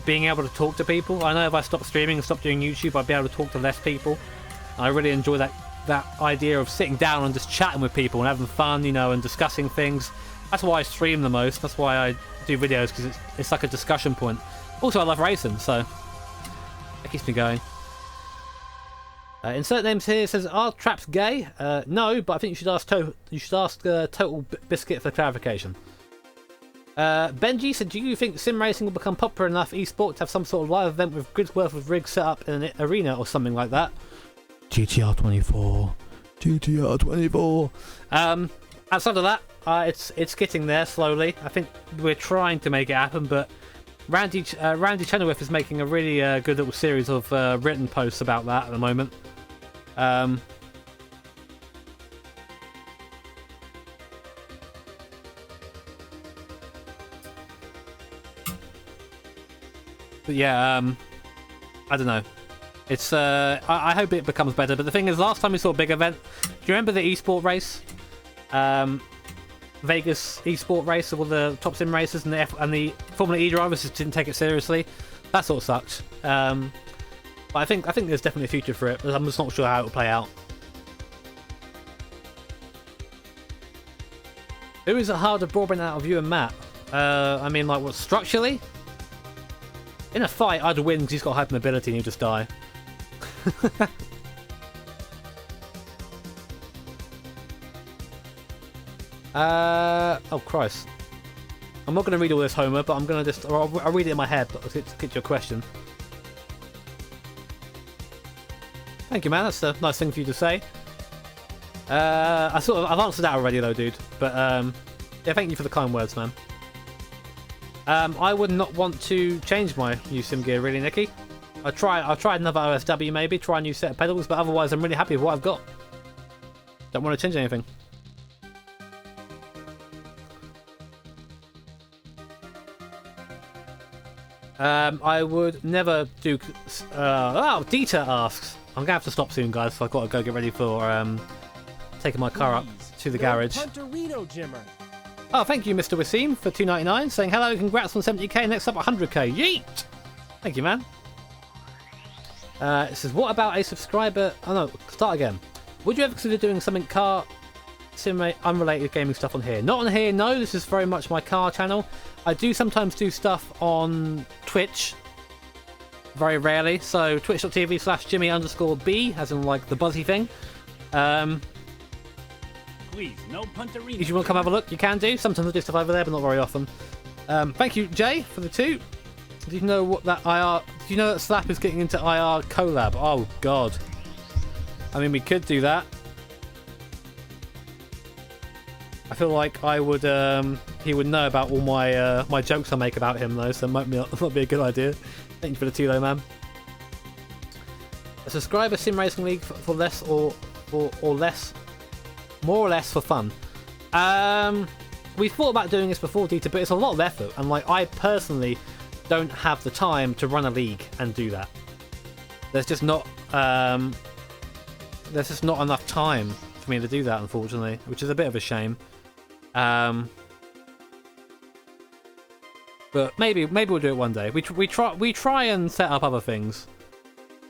being able to talk to people. I know if I stop streaming and stop doing YouTube, I'd be able to talk to less people. I really enjoy that idea of sitting down and just chatting with people and having fun, you know, and discussing things. That's why I stream the most. That's why I do videos, because it's like a discussion point. Also, I love racing, so that keeps me going. Insert names here. Says, are traps gay? No, but I think you should ask Total Biscuit for clarification. Benji said, do you think sim racing will become popular enough eSport to have some sort of live event with grids worth of rigs set up in an arena or something like that? GTR 24. GTR 24. Outside of that, it's getting there slowly. I think we're trying to make it happen, but Randy Chenoweth is making a really good little series of written posts about that at the moment. But yeah, I don't know. It's I hope it becomes better. But the thing is, last time we saw a big event, do you remember the eSport race? Vegas eSport race of all the top sim racers and the Formula E drivers just didn't take it seriously. That sort of sucked. But I think there's definitely a future for it. But I'm just not sure how it will play out. Who is it harder broadband out of you and Matt? I mean, like, what, structurally? In a fight, I'd win because he's got hypermobility and he'll just die. Oh Christ. I'm not going to read all this, Homer, but I'm going to I'll read it in my head, but I'll get your question. Thank you, man. That's a nice thing for you to say. I've answered that already, though, dude. But, yeah, thank you for the kind words, man. I would not want to change my new sim gear, really, Nicky. I'll try another OSW, maybe. Try a new set of pedals, but otherwise I'm really happy with what I've got. Don't want to change anything. I would never do... Dieter asks. I'm going to have to stop soon, guys, so I've got to go get ready for taking my car up to the garage. Punterino Jimmer. Oh, thank you, Mr. Wasim, for $2.99, saying hello, congrats on 70k, next up 100k. Yeet! Thank you, man. It says, what about a subscriber... Oh, no, start again. Would you ever consider doing something car... unrelated gaming stuff on here? Not on here, no. This is very much my car channel. I do sometimes do stuff on Twitch. Very rarely. So, twitch.tv/Jimmy_B, as in, like, the buzzy thing. Please, no punterino. If you want to come have a look, you can do. Sometimes I do stuff over there, but not very often. Thank you, Jay, for the 2. Did you know what that IR... Do you know that Slap is getting into IR collab? Oh, God. I mean, we could do that. I feel like I would... he would know about all my my jokes I make about him, though, so it might not be a good idea. Thank you for the 2, though, man. A subscriber sim racing league for less or less... More or less for fun. We thought about doing this before, Dieter, but it's a lot of effort, and like I personally don't have the time to run a league and do that. There's just not there's just not enough time for me to do that, unfortunately, which is a bit of a shame. But maybe we'll do it one day. We try and set up other things.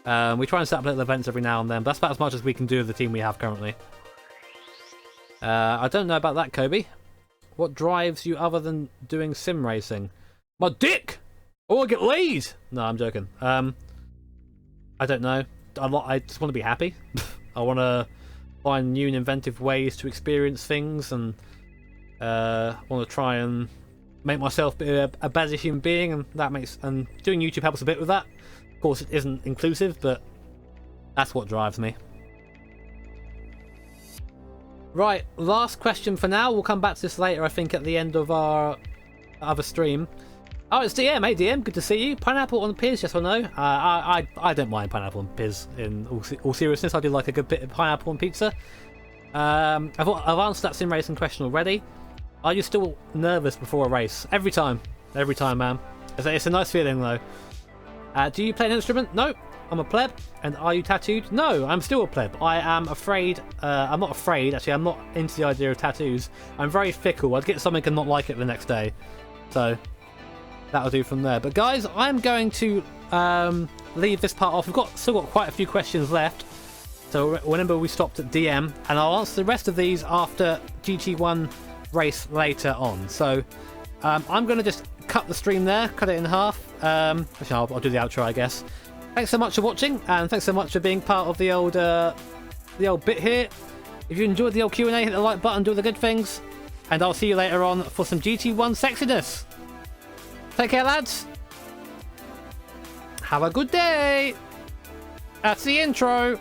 We try and set up little events every now and then, but that's about as much as we can do with the team we have currently. I don't know about that, Kobe. What drives you other than doing sim racing? My dick! I want to get laid! No, I'm joking. I don't know. I just want to be happy. I want to find new and inventive ways to experience things, and want to try and make myself be a better human being, and doing YouTube helps a bit with that. Of course, it isn't inclusive, but that's what drives me. Right, last question for now. We'll come back to this later, I think, at the end of our other stream. Oh, it's DM. Hey, DM, good to see you. Pineapple on Piz, yes or no? I don't mind pineapple on Piz, in all seriousness. I do like a good bit of pineapple on pizza. I've answered that sim racing question already. Are you still nervous before a race? Every time, man. It's a nice feeling, though. Do you play an instrument? No, I'm a pleb. And are you tattooed? No, I'm still a pleb. I am afraid. I'm not afraid, actually. I'm not into the idea of tattoos. I'm very fickle. I'd get something and not like it the next day. So that'll do from there. But guys, I'm going to leave this part off. We've still got quite a few questions left. So remember, we stopped at DM, and I'll answer the rest of these after GT1 race later on. So I'm going to just cut the stream there, cut it in half. Actually, I'll do the outro, I guess. Thanks so much for watching, and thanks so much for being part of the old bit here. If you enjoyed the old Q&A, hit the like button, do the good things, and I'll see you later on for some GT1 sexiness. Take care, lads. Have a good day. That's the intro.